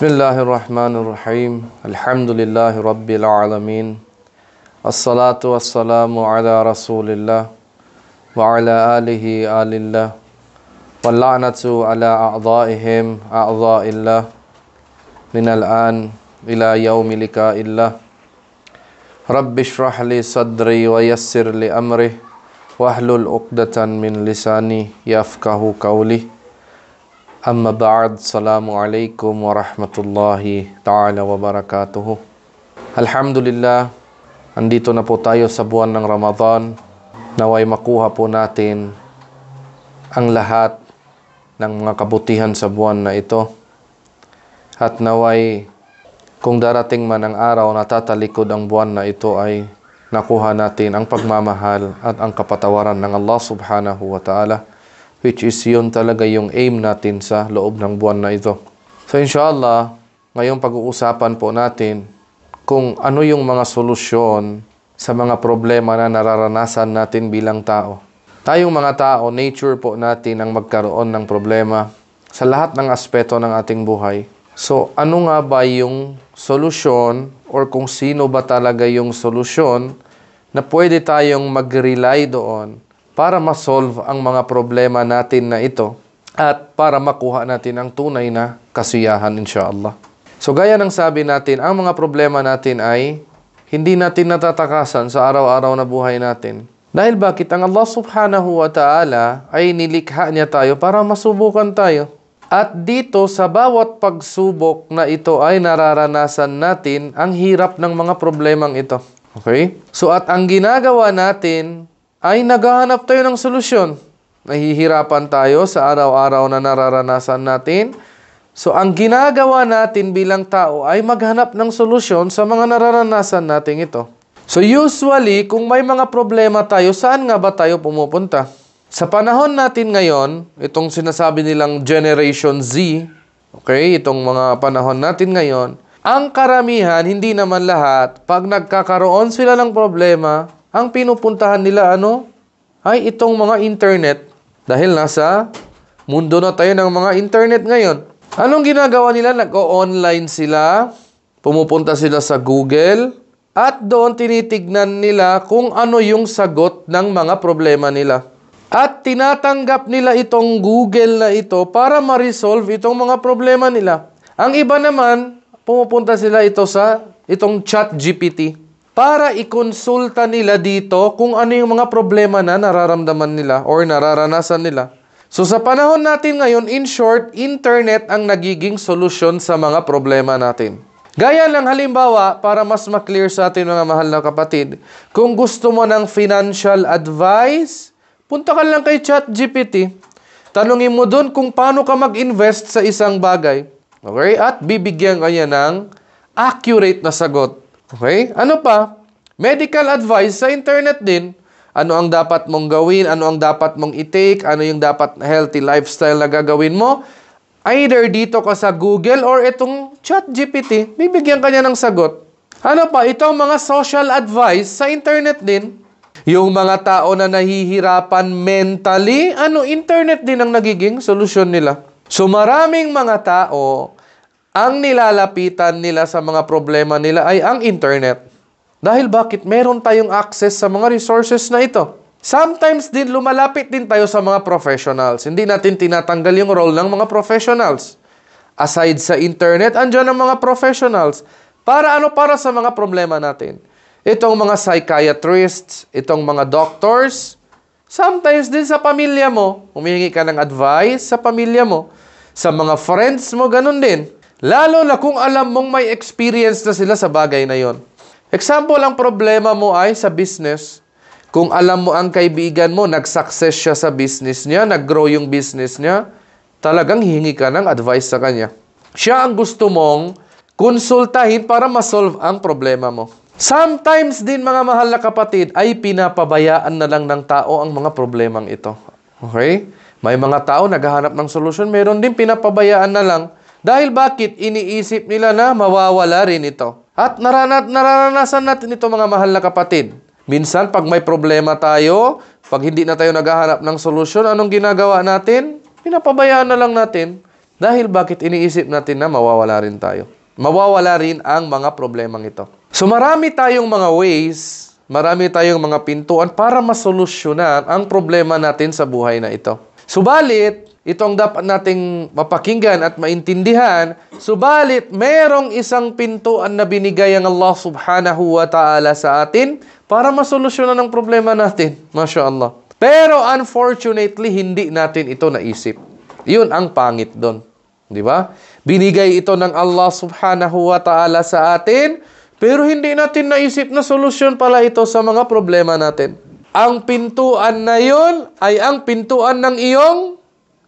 Bismillahirrahmanirrahim. Alhamdulillahi Rabbil Alamin. Assalatu wassalamu ala Rasulillah wa ala alihi alillah. Wal la'natu ala a'dha'ihim a'dha'illah minal an ila yaumi lika'illah. Rabbi shrah li sadri wa yassir li amri wahlul 'uqdatan min lisani yafqahu qawli. Amma ba'd, assalamualaikum warahmatullahi ta'ala wabarakatuh. Alhamdulillah, andito na po tayo sa buwan ng Ramadan. Naway makuha po natin ang lahat ng mga kabutihan sa buwan na ito. At naway, kung darating man ang araw na tatalikod ang buwan na ito, ay nakuha natin ang pagmamahal at ang kapatawaran ng Allah subhanahu wa ta'ala, which is yun talaga yung aim natin sa loob ng buwan na ito. So inshallah, ngayong pag-uusapan po natin kung ano yung mga solusyon sa mga problema na nararanasan natin bilang tao. Tayong mga tao, nature po natin ang magkaroon ng problema sa lahat ng aspeto ng ating buhay. So ano nga ba yung solusyon or kung sino ba talaga yung solusyon na pwede tayong mag-rely doon para ma-solve ang mga problema natin na ito at para makuha natin ang tunay na kasiyahan insyaAllah. So gaya ng sabi natin, ang mga problema natin ay hindi natin natatakasan sa araw-araw na buhay natin. Dahil bakit? Ang Allah subhanahu wa ta'ala ay nilikha niya tayo para masubukan tayo. At dito sa bawat pagsubok na ito ay nararanasan natin ang hirap ng mga problemang ito. Okay? So at ang ginagawa natin ay naghahanap tayo ng solusyon. Nahihirapan tayo sa araw-araw na nararanasan natin. So, ang ginagawa natin bilang tao ay maghanap ng solusyon sa mga nararanasan natin ito. So, usually, kung may mga problema tayo, saan nga ba tayo pumupunta? Sa panahon natin ngayon, itong sinasabi nilang Generation Z, okay, itong mga panahon natin ngayon, ang karamihan, hindi naman lahat, pag nagkakaroon sila ng problema, ang pinupuntahan nila ay itong mga internet. Dahil nasa mundo na tayo ng mga internet ngayon. Anong ginagawa nila? Nag-o-online sila, pumupunta sila sa Google, at doon tinitignan nila kung ano yung sagot ng mga problema nila. At tinatanggap nila itong Google na ito para ma-resolve itong mga problema nila. Ang iba naman, pumupunta sila itong ChatGPT para ikonsulta nila dito kung ano yung mga problema na nararamdaman nila or nararanasan nila. So sa panahon natin ngayon, in short, internet ang nagiging solusyon sa mga problema natin. Gaya ng halimbawa, para mas maklear sa atin mga mahal na kapatid, kung gusto mo ng financial advice, punta ka lang kay ChatGPT. Tanungin mo dun kung paano ka mag-invest sa isang bagay. Okay? At bibigyan ka niya ng accurate na sagot. Okay? Ano pa? Medical advice sa internet din. Ano ang dapat mong gawin? Ano ang dapat mong i-take? Ano yung dapat healthy lifestyle na gagawin mo? Either dito ka sa Google or itong ChatGPT, bibigyan ka niya ng sagot. Ano pa? Itong mga social advice sa internet din. Yung mga tao na nahihirapan mentally, internet din ang nagiging solusyon nila. So maraming mga tao, ang nilalapitan nila sa mga problema nila ay ang internet. Dahil bakit? Meron tayong access sa mga resources na ito. Sometimes din, lumalapit din tayo sa mga professionals. Hindi natin tinatanggal yung role ng mga professionals. Aside sa internet, andyan ang mga professionals. Para Para sa mga problema natin. Itong mga psychiatrists, itong mga doctors, sometimes din sa pamilya mo, humihingi ka ng advice sa pamilya mo. Sa mga friends mo, ganun din. Lalo na kung alam mong may experience na sila sa bagay na yon. Example, ang problema mo ay sa business. Kung alam mo ang kaibigan mo, nag-success siya sa business niya, nag-grow yung business niya, talagang hihingi ka ng advice sa kanya. Siya ang gusto mong konsultahin para ma-solve ang problema mo. Sometimes din, mga mahal na kapatid, ay pinapabayaan na lang ng tao ang mga problemang ito. Okay? May mga tao naghahanap ng solusyon, meron din pinapabayaan na lang. Dahil bakit? Iniisip nila na mawawala rin ito. At nararanasan natin ito mga mahal na kapatid. Minsan, pag may problema tayo, pag hindi na tayo naghahanap ng solusyon, anong ginagawa natin? Pinapabayaan na lang natin. Dahil bakit iniisip natin na mawawala rin tayo? Mawawala rin ang mga problemang ito. So marami tayong mga ways, marami tayong mga pintuan para masolusyonan ang problema natin sa buhay na ito. Subalit, ito ang dapat nating mapakinggan at maintindihan. Subalit, merong isang pintuan na binigay ang Allah subhanahu wa ta'ala sa atin para masolusyonan ang problema natin. Masya Allah. Pero unfortunately, hindi natin ito naisip. Yun ang pangit doon. Di ba? Binigay ito ng Allah subhanahu wa ta'ala sa atin, pero hindi natin naisip na solusyon pala ito sa mga problema natin. Ang pintuan na yun ay ang pintuan ng iyong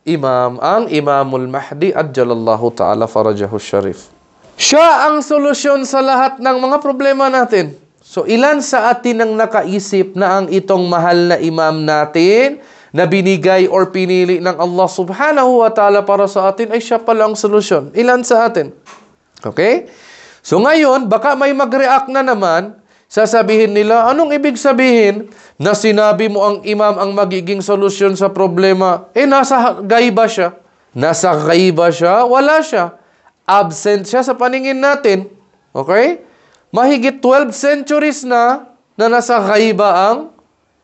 imam, ang Imamul Mahdi Ajjalallahu ta'ala farajahu syarif. Siya ang solusyon sa lahat ng mga problema natin. So ilan sa atin ang nakaisip na ang itong mahal na imam natin na binigay or pinili ng Allah subhanahu wa ta'ala para sa atin ay siya pala ang solusyon? Ilan sa atin? Okay? So ngayon, baka may mag-react na naman, sasabihin nila, anong ibig sabihin na sinabi mo ang imam ang magiging solusyon sa problema? Nasa gaiba siya. Nasa gaiba siya? Wala siya. Absent siya sa paningin natin. Okay? Mahigit 12 centuries na nasa gaiba ang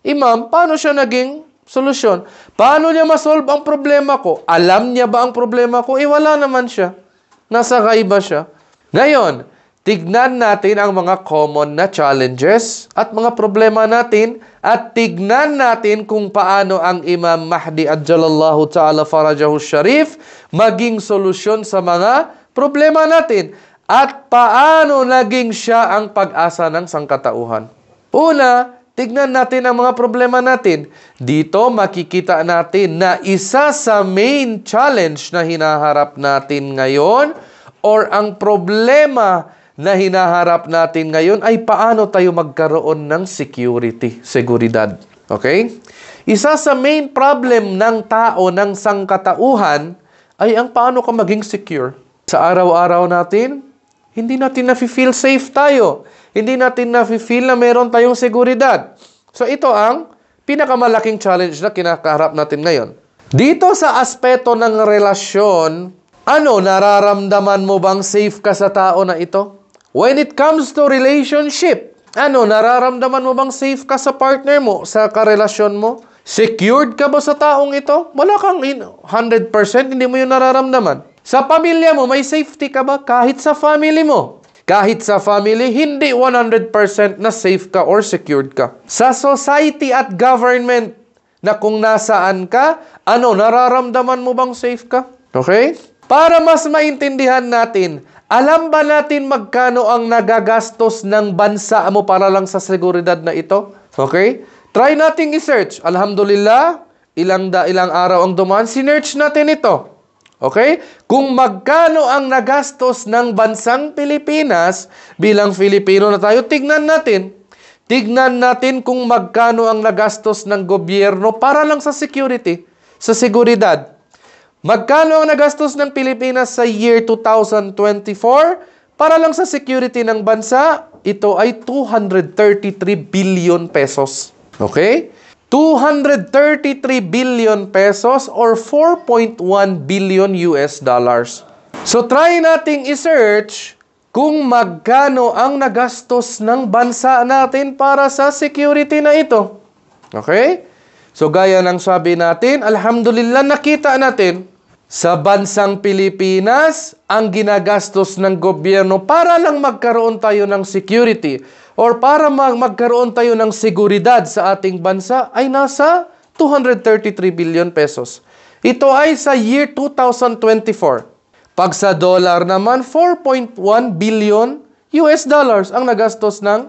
imam. Paano siya naging solusyon? Paano niya masolve ang problema ko? Alam niya ba ang problema ko? Wala naman siya. Nasa gaiba siya. Ngayon, tignan natin ang mga common na challenges at mga problema natin at tignan natin kung paano ang Imam Mahdi Ajjalallahu ta'ala farajahu syarif maging solusyon sa mga problema natin at paano naging siya ang pag-asa ng sangkatauhan. Una, tignan natin ang mga problema natin. Dito makikita natin na isa sa main challenge na hinaharap natin ngayon or ang problema na hinaharap natin ngayon ay paano tayo magkaroon ng seguridad. Okay? Isa sa main problem ng tao, ng sangkatauhan, ay ang paano ka maging secure. Sa araw-araw natin, hindi natin na-feel safe tayo. Hindi natin na-feel na meron tayong seguridad. So ito ang pinakamalaking challenge na kinakaharap natin ngayon. Dito sa aspeto ng relasyon, nararamdaman mo bang safe ka sa tao na ito? When it comes to relationship, nararamdaman mo bang safe ka sa partner mo, sa karelasyon mo? Secured ka ba sa taong ito? Wala kang 100%, hindi mo yun nararamdaman. Sa pamilya mo, may safety ka ba? Kahit sa family mo. Kahit sa family, hindi 100% na safe ka or secured ka. Sa society at government, na kung nasaan ka, nararamdaman mo bang safe ka? Okay? Para mas maintindihan natin, alam ba natin magkano ang nagagastos ng bansa mo para lang sa seguridad na ito? Okay? Try nating i-search. Alhamdulillah, ilang araw ang dumaan, sinearch natin ito. Okay? Kung magkano ang nagastos ng bansang Pilipinas, bilang Filipino na tayo, tignan natin. Tignan natin kung magkano ang nagastos ng gobyerno para lang sa security, sa seguridad. Magkano ang nagastos ng Pilipinas sa year 2024 para lang sa security ng bansa? Ito ay 233 billion pesos. Okay? 233 billion pesos or 4.1 billion US dollars. So try nating i-search kung magkano ang nagastos ng bansa natin para sa security na ito. Okay? So gaya ng sabi natin, alhamdulillah nakita natin sa bansang Pilipinas ang ginagastos ng gobyerno para lang magkaroon tayo ng security or para magkaroon tayo ng seguridad sa ating bansa ay nasa 233 billion pesos. Ito ay sa year 2024. Pag sa dollar naman, 4.1 billion US dollars ang nagastos ng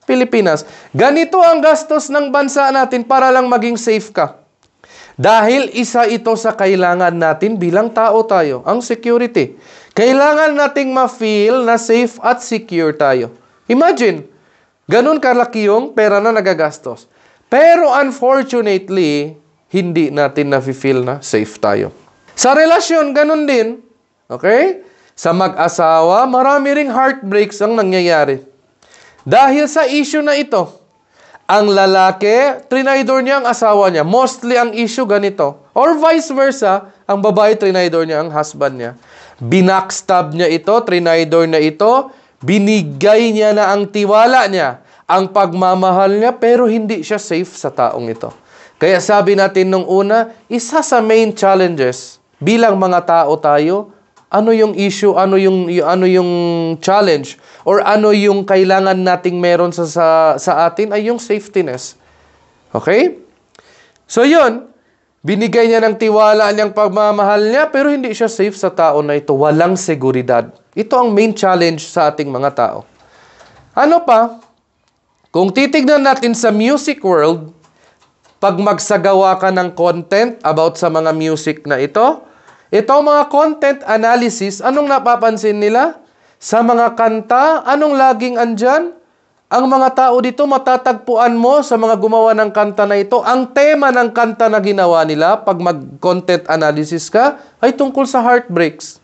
Pilipinas. Ganito ang gastos ng bansa natin para lang maging safe ka. Dahil isa ito sa kailangan natin bilang tao tayo, ang security. Kailangan nating ma-feel na safe at secure tayo. Imagine, ganun kalaki yung pera na nagagastos. Pero unfortunately, hindi natin na-feel na safe tayo. Sa relasyon, ganun din. Okay? Sa mag-asawa, marami ring heartbreaks ang nangyayari. Dahil sa issue na ito, ang lalaki, trinaydor niya ang asawa niya. Mostly ang issue ganito. Or vice versa, ang babae, trinidor niya ang husband niya. Binackstab niya ito, trinidor na ito, binigay niya na ang tiwala niya, ang pagmamahal niya, pero hindi siya safe sa taong ito. Kaya sabi natin nung una, isa sa main challenges bilang mga tao tayo, ano yung issue, ano yung challenge, or ano yung kailangan nating meron sa atin ay yung safetyness. Okay? So yun, binigay niya ng tiwala niyang pagmamahal niya, pero hindi siya safe sa tao na ito. Walang seguridad. Ito ang main challenge sa ating mga tao. Ano pa? Kung titignan natin sa music world, pag magsagawa ka ng content about sa mga music na ito mga content analysis, anong napapansin nila? Sa mga kanta, anong laging andyan? Ang mga tao dito, matatagpuan mo sa mga gumawa ng kanta na ito, ang tema ng kanta na ginawa nila, pag mag-content analysis ka, ay tungkol sa heartbreaks.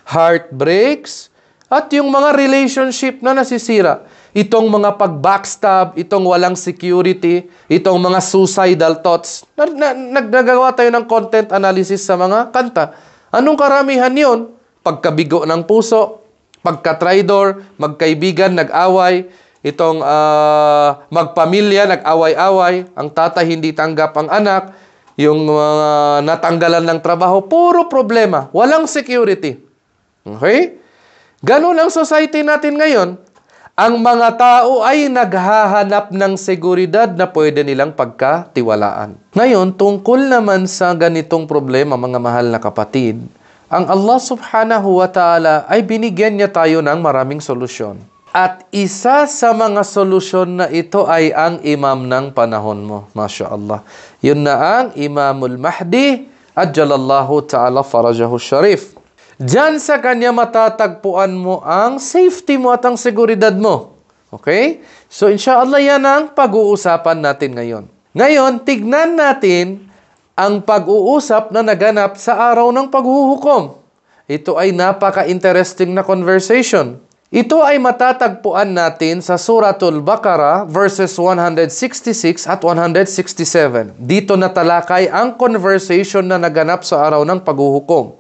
Heartbreaks, at yung mga relationship na nasisira. Itong mga pag-backstab, itong walang security, itong mga suicidal thoughts. Nagagawa tayo ng content analysis sa mga kanta. Anong karamihan yun? Pagkabigo ng puso, pagka-tridor, magkaibigan, nag-away, itong magpamilya, nag-away-away, ang tatay hindi tanggap ang anak, yung natanggalan ng trabaho, puro problema, walang security. Okay? Ganun ang society natin ngayon. Ang mga tao ay naghahanap ng seguridad na pwede nilang pagkatiwalaan. Ngayon, tungkol naman sa ganitong problema, mga mahal na kapatid, ang Allah subhanahu wa ta'ala ay binigyan niya tayo ng maraming solusyon. At isa sa mga solusyon na ito ay ang imam ng panahon mo. Masya Allah. Yun na ang Imamul Mahdi, Ajjalallahu ta'ala farajahu sharif. Diyan sa kanya matatagpuan mo ang safety mo at ang seguridad mo. Okay? So, inshallah yan ang pag-uusapan natin ngayon. Ngayon, tignan natin ang pag-uusap na naganap sa araw ng paghuhukom. Ito ay napaka-interesting na conversation. Ito ay matatagpuan natin sa Suratul Baqarah verses 166 at 167. Dito natalakay ang conversation na naganap sa araw ng paghuhukom.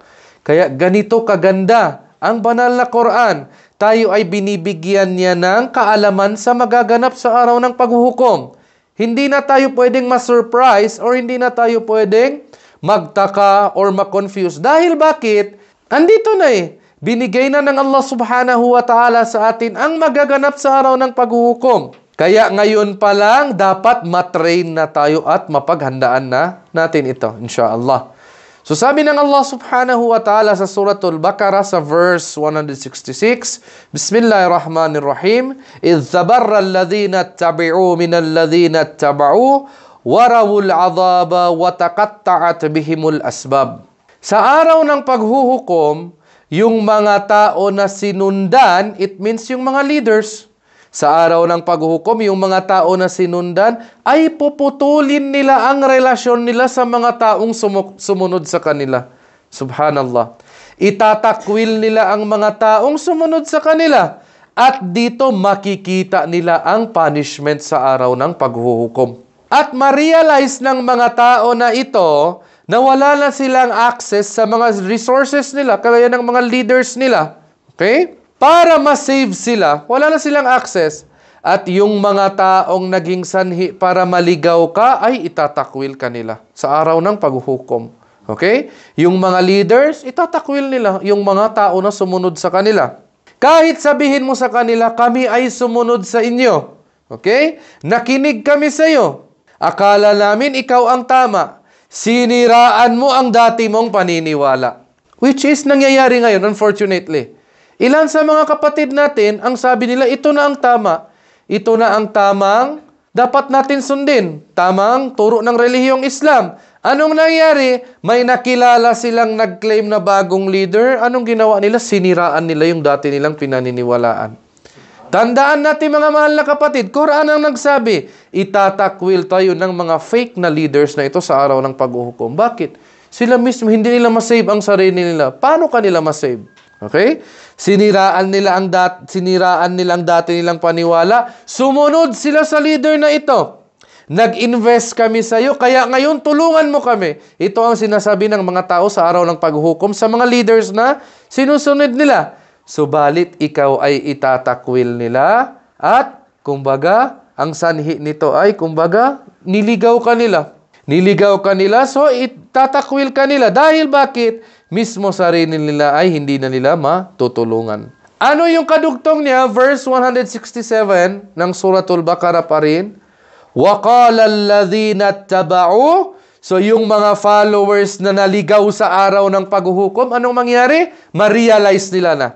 Kaya ganito kaganda ang banal na Quran. Tayo ay binibigyan niya ng kaalaman sa magaganap sa araw ng paghuhukom. Hindi na tayo pwedeng ma-surprise or hindi na tayo pwedeng magtaka or ma-confuse. Dahil bakit? Andito na eh. Binigay na ng Allah subhanahu wa ta'ala sa atin ang magaganap sa araw ng paghuhukom. Kaya ngayon pa lang dapat matrain na tayo at mapaghandaan na natin ito, insyaAllah. So sabi ng Allah subhanahu wa ta'ala sa Suratul Baqarah sa verse 166, Bismillahirrahmanirrahim, إِذْ تَبَرَّ الَّذِينَ اتَّبِعُوا مِنَ الَّذِينَ اتَّبَعُوا وَرَوُوا الْعَذَابَ وَتَقَطَّعَتْ بِهِمُ الْأَسْبَابِ. Sa araw ng paghuhukom, yung mga tao na sinundan, it means yung mga leaders. Sa araw ng paghuhukom, yung mga tao na sinundan, ay puputulin nila ang relasyon nila sa mga taong sumunod sa kanila. Subhanallah. Itatakwil nila ang mga taong sumunod sa kanila. At dito makikita nila ang punishment sa araw ng paghuhukom. At ma-realize ng mga tao na ito na wala na silang access sa mga resources nila, kagaya ng mga leaders nila. Okay? Para ma-save sila, wala na silang access. At yung mga taong naging sanhi para maligaw ka, ay itatakwil kanila sa araw ng paghuhukom. Okay? Yung mga leaders, itatakwil nila yung mga tao na sumunod sa kanila. Kahit sabihin mo sa kanila, kami ay sumunod sa inyo. Okay? Nakinig kami sa iyo. Akala namin ikaw ang tama. Siniraan mo ang dati mong paniniwala. Which is nangyayari ngayon, unfortunately. Ilan sa mga kapatid natin, ang sabi nila, ito na ang tama. Ito na ang tamang dapat natin sundin. Tamang turo ng relihiyong Islam. Anong nangyari? May nakilala silang nag-claim na bagong leader. Anong ginawa nila? Siniraan nila yung dati nilang pinaniniwalaan. Tandaan natin mga mahal na kapatid, Quran ang nagsabi, itatakwil tayo ng mga fake na leaders na ito sa araw ng paghuhukom. Bakit? Sila mismo, hindi nila masave ang sarili nila. Paano kanila masave? Okay? Siniraan nila ang dati nilang paniwala. Sumunod sila sa leader na ito. Nag-invest kami sa iyo, kaya ngayon tulungan mo kami. Ito ang sinasabi ng mga tao sa araw ng paghuhukom sa mga leaders na sinusunod nila. Subalit ikaw ay itatakwil nila at kumbaga, ang sanhi nito ay kumbaga, niligaw ka nila. Niligaw ka nila, so itatakwil ka nila. Dahil bakit? Mismo sarili nila ay hindi na nila matutulungan. Ano yung kadugtong niya? Verse 167 ng Suratul Baqarah pa rin. وَقَالَ الَّذِينَ اتَّبَعُوا. So yung mga followers na naligaw sa araw ng paghuhukom, anong mangyari? Ma-realize nila na.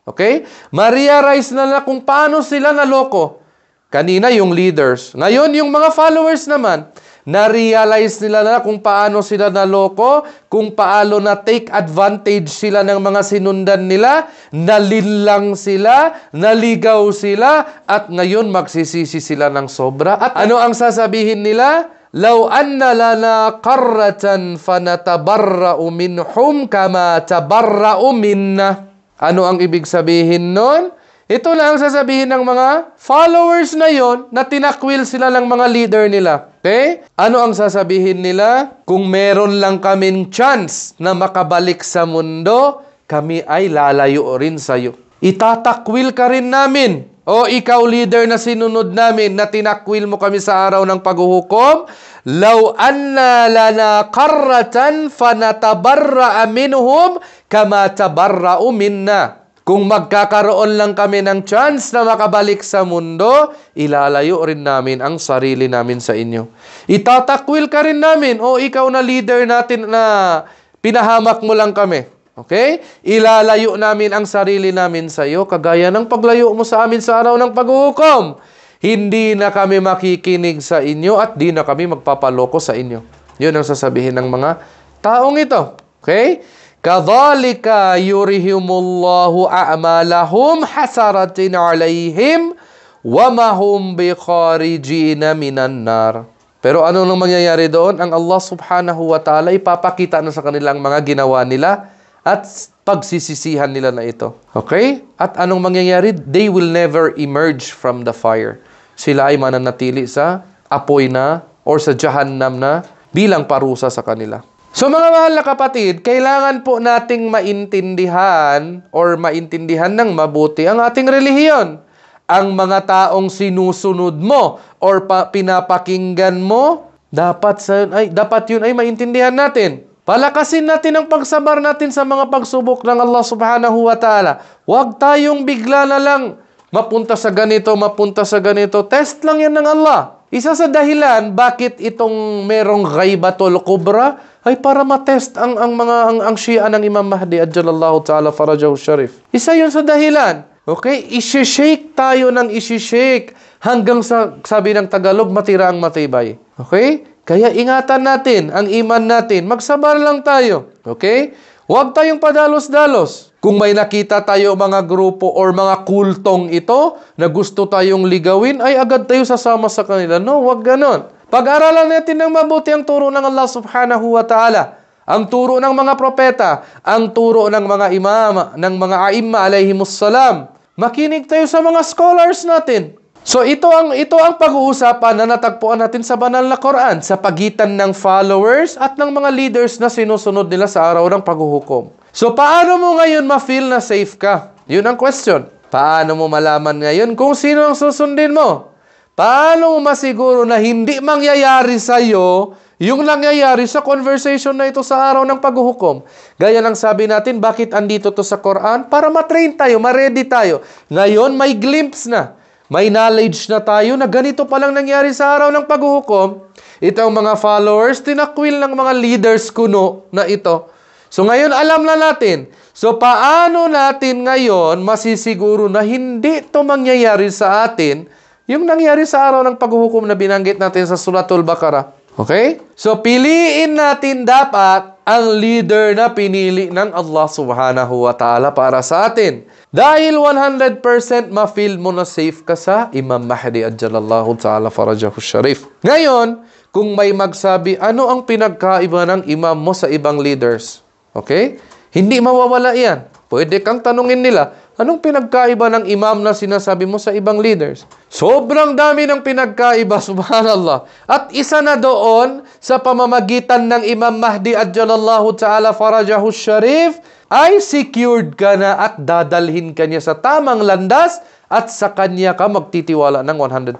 Okay? Ma-realize na kung paano sila naloko. Kanina yung leaders. Ngayon yung mga followers naman, na-realize nila na kung paano sila naloko, kung paano na-take advantage sila ng mga sinundan nila, nalinlang sila, naligaw sila, at ngayon magsisisi sila ng sobra. At ano ang sasabihin nila? Law anna lana qarratan fanatabarra'u minhum kama tabarra'u minna. Ano ang ibig sabihin nun? Ito lang ang sasabihin ng mga followers na yon na tinakwil sila ng mga leader nila. Okay? Ano ang sasabihin nila? Kung meron lang kaming chance na makabalik sa mundo, kami ay lalayo rin sa iyo. Itatakwil ka rin namin. O ikaw leader na sinunod namin, na tinakwil mo kami sa araw ng paghuhukom, law anna lana qarratan fanatabarra'a minhum kama tabarra'u minna. Kung magkakaroon lang kami ng chance na makabalik sa mundo, ilalayo rin namin ang sarili namin sa inyo. Itatakwil ka rin namin, o ikaw na leader natin na pinahamak mo lang kami. Okay? Ilalayo namin ang sarili namin sa iyo, kagaya ng paglayo mo sa amin sa araw ng paghuhukom. Hindi na kami makikinig sa inyo at di na kami magpapaloko sa inyo. Yun ang sasabihin ng mga taong ito. Okay? Kadhalika yurihimullahu a'malahum hasaratin alayhim wa ma hum bikharijina minan nar. Pero ano nang mangyayari doon? Ang Allah subhanahu wa ta'ala ipapakita na sa kanilang mga ginawa nila at pagsisisihan nila na ito. Okay? At anong mangyayari? They will never emerge from the fire. Sila ay mananatili sa apoy na or sa jahannam na bilang parusa sa kanila. So mga mahal na kapatid, kailangan po nating maintindihan or maintindihan ng mabuti ang ating relihiyon. Ang mga taong sinusunod mo or pinapakinggan mo, dapat yun ay maintindihan natin. Palakasin natin ang pagsabar natin sa mga pagsubok ng Allah subhanahu wa ta'ala. Huwag tayong bigla na lang mapunta sa ganito, mapunta sa ganito. Test lang yan ng Allah. Isa sa dahilan bakit itong merong ghaibatul kubra ay para matest ang Shia ng Imam Mahdi ajjalallahu ta'ala farajahu sharif. Isa yun sa dahilan. Okay? Isi-shake tayo ng isi-shake hanggang sa, sabi ng Tagalog, matira ang matibay. Okay? Kaya ingatan natin ang iman natin. Magsabar lang tayo. Okay? Huwag tayong padalos-dalos. Kung may nakita tayo mga grupo or mga kultong ito na gusto tayong ligawin, ay agad tayo sasama sa kanila. No, huwag ganon. Pag-aralan natin ng mabuti ang turo ng Allah subhanahu wa ta'ala. Ang turo ng mga propeta, ang turo ng mga imam, ng mga aimma alayhimussalam. Makinig tayo sa mga scholars natin. So ito ang pag-uusapan na natagpuan natin sa banal na Quran sa pagitan ng followers at ng mga leaders na sinusunod nila sa araw ng paghuhukom. So paano mo ngayon ma-feel na safe ka? Yun ang question. Paano mo malaman ngayon kung sino ang susundin mo? Paano mo masiguro na hindi mangyayari sa iyo yung nangyayari sa conversation na ito sa araw ng paghuhukom? Gaya ng sabi natin, bakit andito to sa Quran? Para matrain tayo, ma-ready tayo. Ngayon may glimpse na. May knowledge na tayo na ganito palang nangyari sa araw ng paghuhukom. Itong mga followers, tinakwil ng mga leaders kuno na ito. So ngayon alam na natin. So paano natin ngayon masisiguro na hindi ito mangyayari sa atin yung nangyari sa araw ng paghuhukom na binanggit natin sa Suratul Baqarah. Okay? So piliin natin dapat ang leader na pinili ng Allah subhanahu wa ta'ala para sa atin. Dahil 100% ma-feel mo na safe ka sa Imam Mahdi ajjalallahu ta'ala farajahu sharif. Ngayon, kung may magsabi, ano ang pinagkaiba ng imam mo sa ibang leaders? Okay? Hindi mawawala yan. Pwede kang tanungin nila, Anong pinagkaiba ng imam na sinasabi mo sa ibang leaders? Sobrang dami ng pinagkaiba, subhanallah. At isa na doon sa pamamagitan ng Imam Mahdi Ajjalallahu Ta'ala Farajahu Sharif ay secured ka na at dadalhin ka niya sa tamang landas at sa kanya ka magtitiwala ng 100%.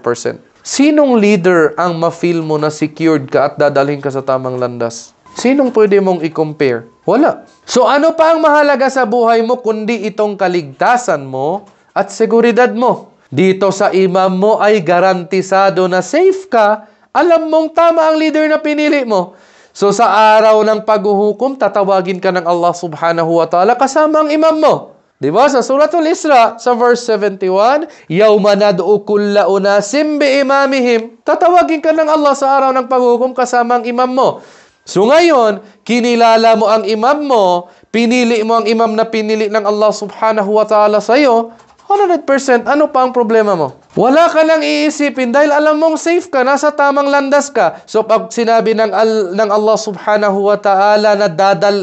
Sinong leader ang ma-feel mo na secured ka at dadalhin ka sa tamang landas? Sinong pwede mong i-compare? Wala. So ano pa ang mahalaga sa buhay mo kundi itong kaligtasan mo at seguridad mo? Dito sa imam mo ay garantisado na safe ka. Alam mong tama ang leader na pinili mo. So sa araw ng paghuhukom, tatawagin ka ng Allah subhanahu wa ta'ala kasama ang imam mo. Diba? Sa Suratul Isra, sa verse 71, Yawma nad'u kulla unasim bi imamihim. Tatawagin ka ng Allah sa araw ng paghuhukom kasama ang imam mo. So ngayon, kinilala mo ang imam mo, pinili mo ang imam na pinili ng Allah subhanahu wa ta'ala sa'yo, 100%, ano pa ang problema mo? Wala ka nang iisipin dahil alam mong safe ka, nasa tamang landas ka. So pag sinabi ng Allah subhanahu wa ta'ala na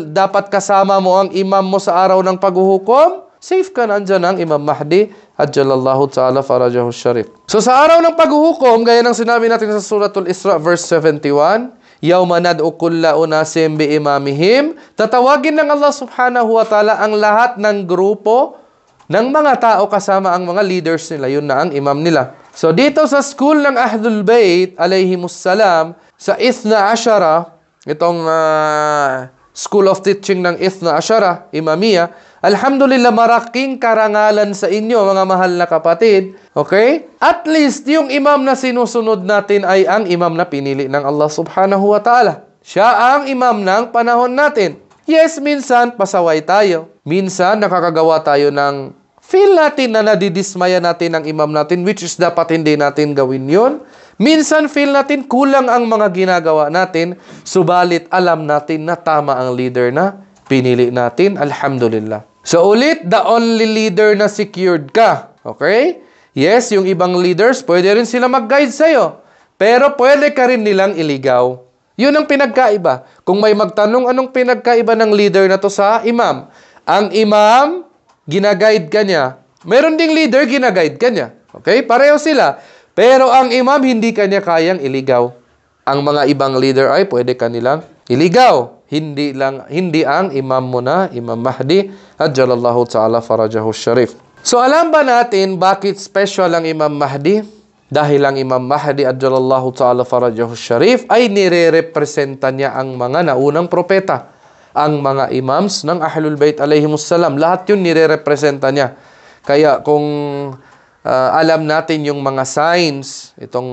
dapat kasama mo ang imam mo sa araw ng paghuhukom, safe ka na, andyan ang Imam Mahdi Ajjalallahu Ta'ala Farajahu Sharif. So sa araw ng paghuhukom, gaya ng sinabi natin sa Suratul Isra verse 71, Yawma nad'u kulla unasim bi imamihim, tatawagin ng Allah subhanahu wa ta'ala ang lahat ng grupo ng mga tao kasama ang mga leaders nila. Yun na ang imam nila. So dito sa school ng Ahlul Bayt alayhimussalam, sa Ithna Ashara, itong school of teaching ng Ithna Ashara, Imamiyah, alhamdulillah, maraking karangalan sa inyo, mga mahal na kapatid. Okay? At least, yung imam na sinusunod natin ay ang imam na pinili ng Allah subhanahu wa ta'ala. Siya ang imam ng panahon natin. Yes, minsan, pasaway tayo. Minsan, nakakagawa tayo ng feel natin na nadidismaya natin ang imam natin, which is dapat hindi natin gawin yun. Minsan, feel natin kulang ang mga ginagawa natin, subalit alam natin na tama ang leader na pinili natin. Alhamdulillah. So ulit, the only leader na secured ka. Okay? Yes, yung ibang leaders, pwede rin sila mag-guide sa'yo. Pero pwede ka rin nilang iligaw. Yun ang pinagkaiba. Kung may magtanong anong pinagkaiba ng leader na to sa imam. Ang imam, ginaguide ka niya. Meron ding leader, ginaguide ka niya. Okay? Pareho sila. Pero ang imam, hindi ka niya kayang iligaw. Ang mga ibang leader ay pwede ka nilang iligaw. Hindi ang imam mo na, Imam Mahdi, Ajjalallahu Ta'ala Farajahu Sharif. So alam ba natin bakit special ang Imam Mahdi? Dahil ang Imam Mahdi, Ajjalallahu Ta'ala Farajahu Sharif, ay nire-representa niya ang mga naunang propeta. Ang mga imams ng Ahlul Bayt alayhimussalam. Lahat yun nire-representa niya. Kaya kung alam natin yung mga signs, itong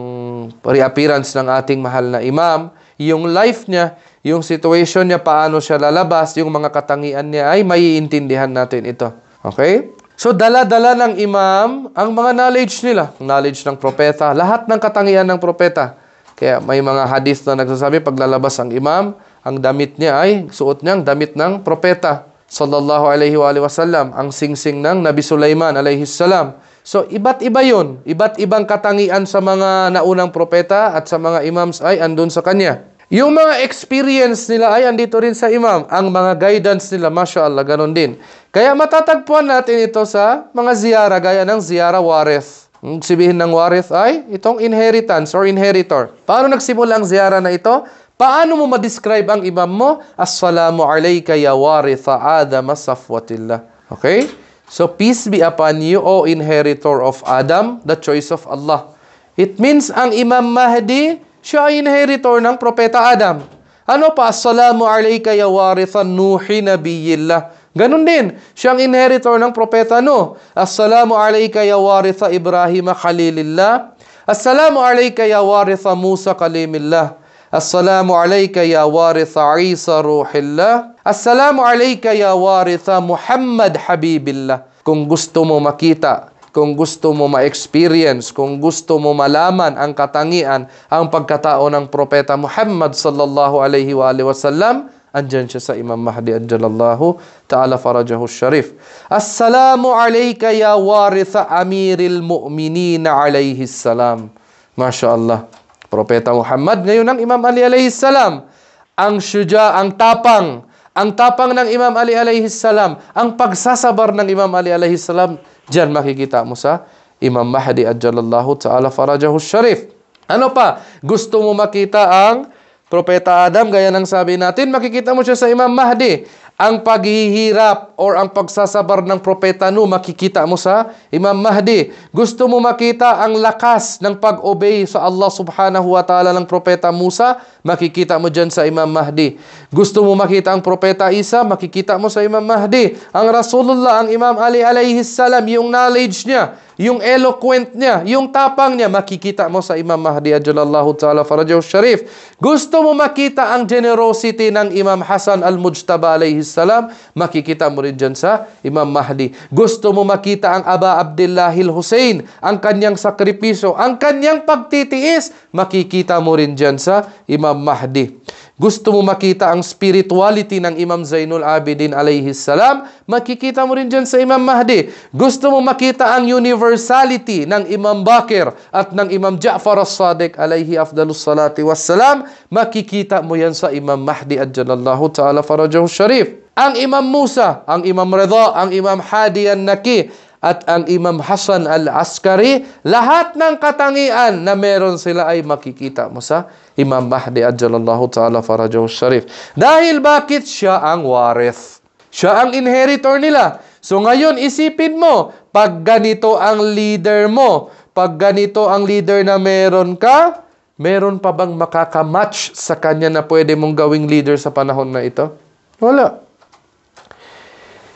reappearance ng ating mahal na imam, yung life niya, yung situation niya, paano siya lalabas, yung mga katangian niya, ay maiintindihan natin ito. Okay? So, dala-dala ng imam ang mga knowledge nila. Knowledge ng propeta. Lahat ng katangian ng propeta. Kaya may mga hadith na nagsasabi, pag lalabas ang imam, ang damit niya ay suot niyang damit ng propeta. Sallallahu alaihi wa sallam. Ang singsing ng Nabi Sulaiman alaihi salam. So, iba't iba yun. Iba't ibang katangian sa mga naunang propeta at sa mga imams ay andun sa kanya. Yung mga experience nila ay andito rin sa imam. Ang mga guidance nila, mashallah, ganun din. Kaya matatagpuan natin ito sa mga ziyara, gaya ng ziyara warith. Ang sabihin ng warith ay itong inheritance or inheritor. Paano nagsimula ang ziyara na ito? Paano mo ma-describe ang imam mo? Assalamu alayka ya waritha Adam safwatillah. Okay? So, peace be upon you, O inheritor of Adam, the choice of Allah. It means ang Imam Mahdi, siya ay inheritor ng Propeta Adam. Ano pa? Assalamu alayka ya warithan Nuhi nabiyillah. Ganun din. Siya ang inheritor ng Propeta Nuh. Assalamu alayka ya waritha Ibrahim khalilillah. Assalamu alayka ya waritha Musa kalimillah. Assalamu alayka ya waritha Isa ruhillah. Assalamu alayka ya waritha Muhammad habibillah. Kung gusto mo makita, kung gusto mo ma-experience, kung gusto mo malaman ang katangian, ang pagkatao ng Propeta Muhammad sallallahu alaihi wa sallam, andyan siya sa Imam Mahdi Ajjalallahu Ta'ala Farajahu Sharif. Assalamu alayka ya waritha Amiril Mu'minin alayhi salam. Masya Allah. Propeta Muhammad, ngayon ang Imam Ali alayhi salam. Ang syuja, ang tapang, ang tapang ng Imam Ali alayhi salam, ang pagsasabar ng Imam Ali alayhi salam, diyan makikita mo sa Imam Mahdi ajjalallahu ta'ala farajahu syarif. Ano pa? Gusto mo makita ang Propeta Adam, gaya ng sabi natin, makikita mo siya sa Imam Mahdi. Ang paghihirap or ang pagsasabar ng Propeta Nuh, makikita mo sa Imam Mahdi. Gusto mo makita ang lakas ng pag-obey sa Allah subhanahu wa ta'ala ng Propeta Musa, makikita mo dyan sa Imam Mahdi. Gusto mo makita ang Propeta Isa, makikita mo sa Imam Mahdi. Ang Rasulullah, ang Imam Ali alayhi salam, yung knowledge niya, yung eloquent niya, yung tapang niya, makikita mo sa Imam Mahdi ajjalallahu ta'ala farajahu syarif. Gusto mo makita ang generosity ng Imam Hasan al-Mujtaba alayhi salam, makikita mo rin dyan sa Imam Mahdi. Gusto mo makita ang Aba Abdillahil Hussein, ang kanyang sakripisyo, ang kanyang pagtitiis, makikita mo rin dyan sa Imam Mahdi. Gusto mo makita ang spirituality ng Imam Zainul Abidin alayhi salam, makikita mo rin dyan sa Imam Mahdi. Gusto mo makita ang universality ng Imam Bakir at ng Imam Ja'far as-Sadiq alayhi afdalus salati wassalam, makikita mo yan sa Imam Mahdi ajjalallahu ta'ala farajahu syarif. Ang Imam Musa, ang Imam Ridha, ang Imam Hadi an-Naki, at ang Imam Hasan al-Askari, lahat ng katangian na meron sila ay makikita mo sa Imam Mahdi ajjalallahu ta'ala farajahu syarif. Dahil bakit siya ang warith? Siya ang inheritor nila. So ngayon, isipin mo, pag ganito ang leader mo, pag ganito ang leader na meron ka, meron pa bang makakamatch sa kanya na pwede mong gawing leader sa panahon na ito? Wala.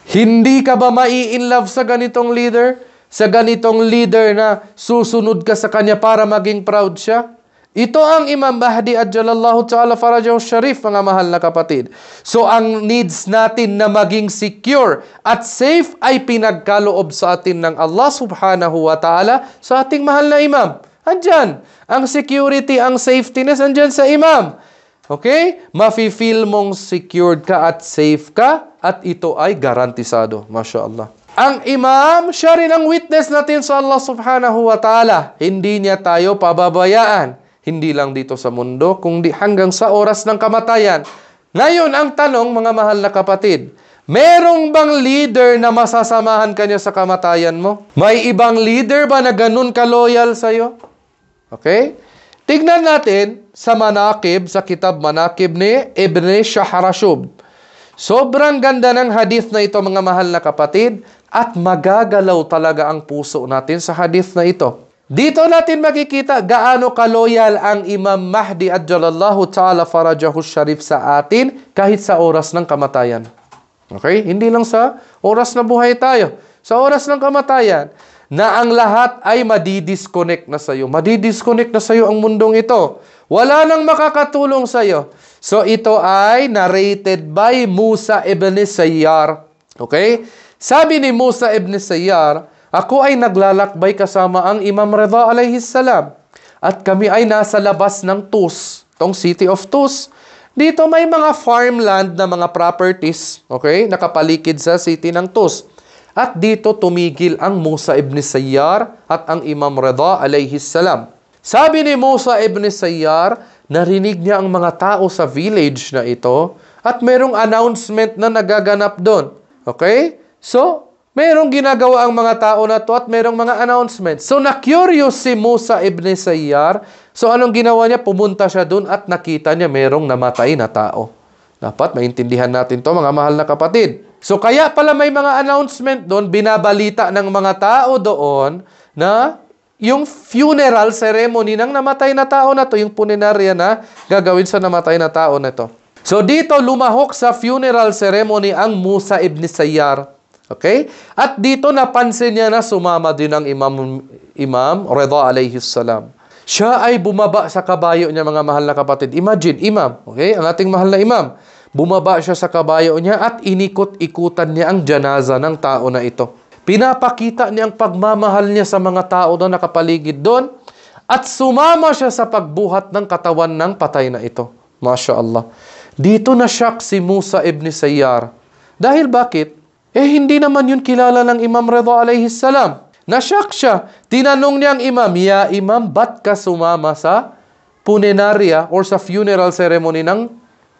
Hindi ka ba mai-inlove sa ganitong leader? Sa ganitong leader na susunod ka sa kanya para maging proud siya? Ito ang Imam Mahdi ajjalallahu ta'ala farajahu syarif, mga mahal na kapatid. So ang needs natin na maging secure at safe ay pinagkaloob sa atin ng Allah subhanahu wa ta'ala sa ating mahal na imam. Andyan. Ang security, ang safetyness, andyan sa imam. Okay? Mafe-feel mong secured ka at safe ka, at ito ay garantisado. Masya Allah. Ang imam, siya rin ang witness natin sa Allah subhanahu wa ta'ala. Hindi niya tayo pababayaan. Hindi lang dito sa mundo, kundi hanggang sa oras ng kamatayan. Ngayon, ang tanong, mga mahal na kapatid, merong bang leader na masasamahan ka niya sa kamatayan mo? May ibang leader ba na ganun ka-loyal sa'yo? Okay? Tignan natin sa Manaqib, sa kitab Manaqib ni Ibn Shahrashub. Sobrang ganda ng hadith na ito, mga mahal na kapatid, at magagalaw talaga ang puso natin sa hadith na ito. Dito natin makikita gaano ka-loyal ang Imam Mahdi ajjalallahu ta'ala farajahu syarif sa atin kahit sa oras ng kamatayan. Okay? Hindi lang sa oras na buhay tayo. Sa oras ng kamatayan, na ang lahat ay madidisconnect na sa'yo. Madidisconnect na sa'yo ang mundong ito. Wala nang makakatulong sa'yo. So ito ay narrated by Musa ibn Sayyar. Okay? Sabi ni Musa ibn Sayyar, ako ay naglalakbay kasama ang Imam Ridha alayhi salam. At kami ay nasa labas ng Tus, tong city of Tus. Dito may mga farmland na mga properties, okay, nakapalikid sa city ng Tus. At dito tumigil ang Musa ibn Sayyar at ang Imam Ridha alayhi salam. Sabi ni Musa ibn Sayyar, narinig niya ang mga tao sa village na ito at merong announcement na nagaganap doon. Okay? So, merong ginagawa ang mga tao na to at merong mga announcement. So, na-curious si Musa ibn Sayyar. So, anong ginawa niya? Pumunta siya doon at nakita niya merong namatay na tao. Dapat maintindihan natin to, mga mahal na kapatid. So, kaya pala may mga announcement doon, binabalita ng mga tao doon na yung funeral ceremony ng namatay na tao na to, yung punerarya na gagawin sa namatay na tao na to. So, dito lumahok sa funeral ceremony ang Musa ibn Sayyar. Okay? At dito napansin niya na sumama din ang Imam Ridha alayhi salam. Siya ay bumaba sa kabayo niya, mga mahal na kapatid. Imagine, imam. Okay? Ang ating mahal na imam. Bumaba siya sa kabayo niya at inikot-ikutan niya ang janaza ng tao na ito. Pinapakita niya ang pagmamahal niya sa mga tao na nakapaligid doon at sumama siya sa pagbuhat ng katawan ng patay na ito. Masya Allah. Dito na shock si Musa ibn Sayyar. Dahil bakit? Hindi naman yun kilala ng Imam Ridha alayhi salam. Na-shock siya. Tinanong niya ang imam, ya imam, ba't ka sumama sa punerarya or sa funeral ceremony ng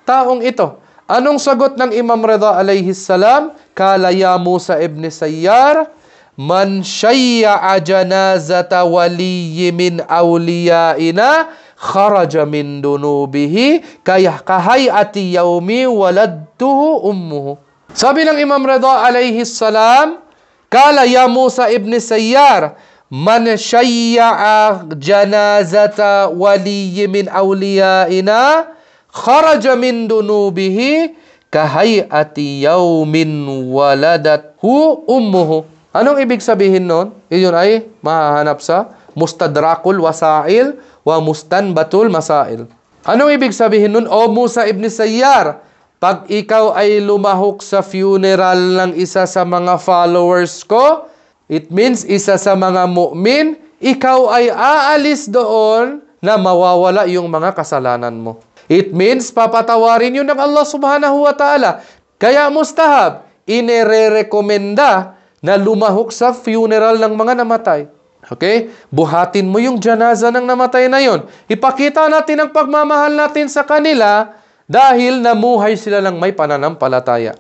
taong ito? Anong sagot ng Imam Ridha alayhi salam? Kala ya Musa ibn Sayyar, man syayya'a janazata waliyyi min awliyaina kharaja min dunubihi kahayati yaumi waladtuhu ummuhu. Sabi ng Imam Ridha alayhi salam, kala ya Musa ibn Sayyar, man syayya'a janazata waliyyi min awliyaina kharaja min dunubihi kahayati yaumin waladathu ummuhu. Anong ibig sabihin nun? Iyon ay mahahanap sa Mustadrakul Wasail wa Mustanbatul Masail. Anong ibig sabihin nun? O Musa ibn Sayyar, pag ikaw ay lumahok sa funeral ng isa sa mga followers ko, it means isa sa mga mu'min, ikaw ay aalis doon na mawawala yung mga kasalanan mo. It means papatawarin yun ng Allah subhanahu wa ta'ala. Kaya mustahab, inire-rekomenda na lumahok sa funeral ng mga namatay. Okay? Buhatin mo yung janaza ng namatay na yon. Ipakita natin ang pagmamahal natin sa kanila dahil namuhay sila ng may pananampalataya.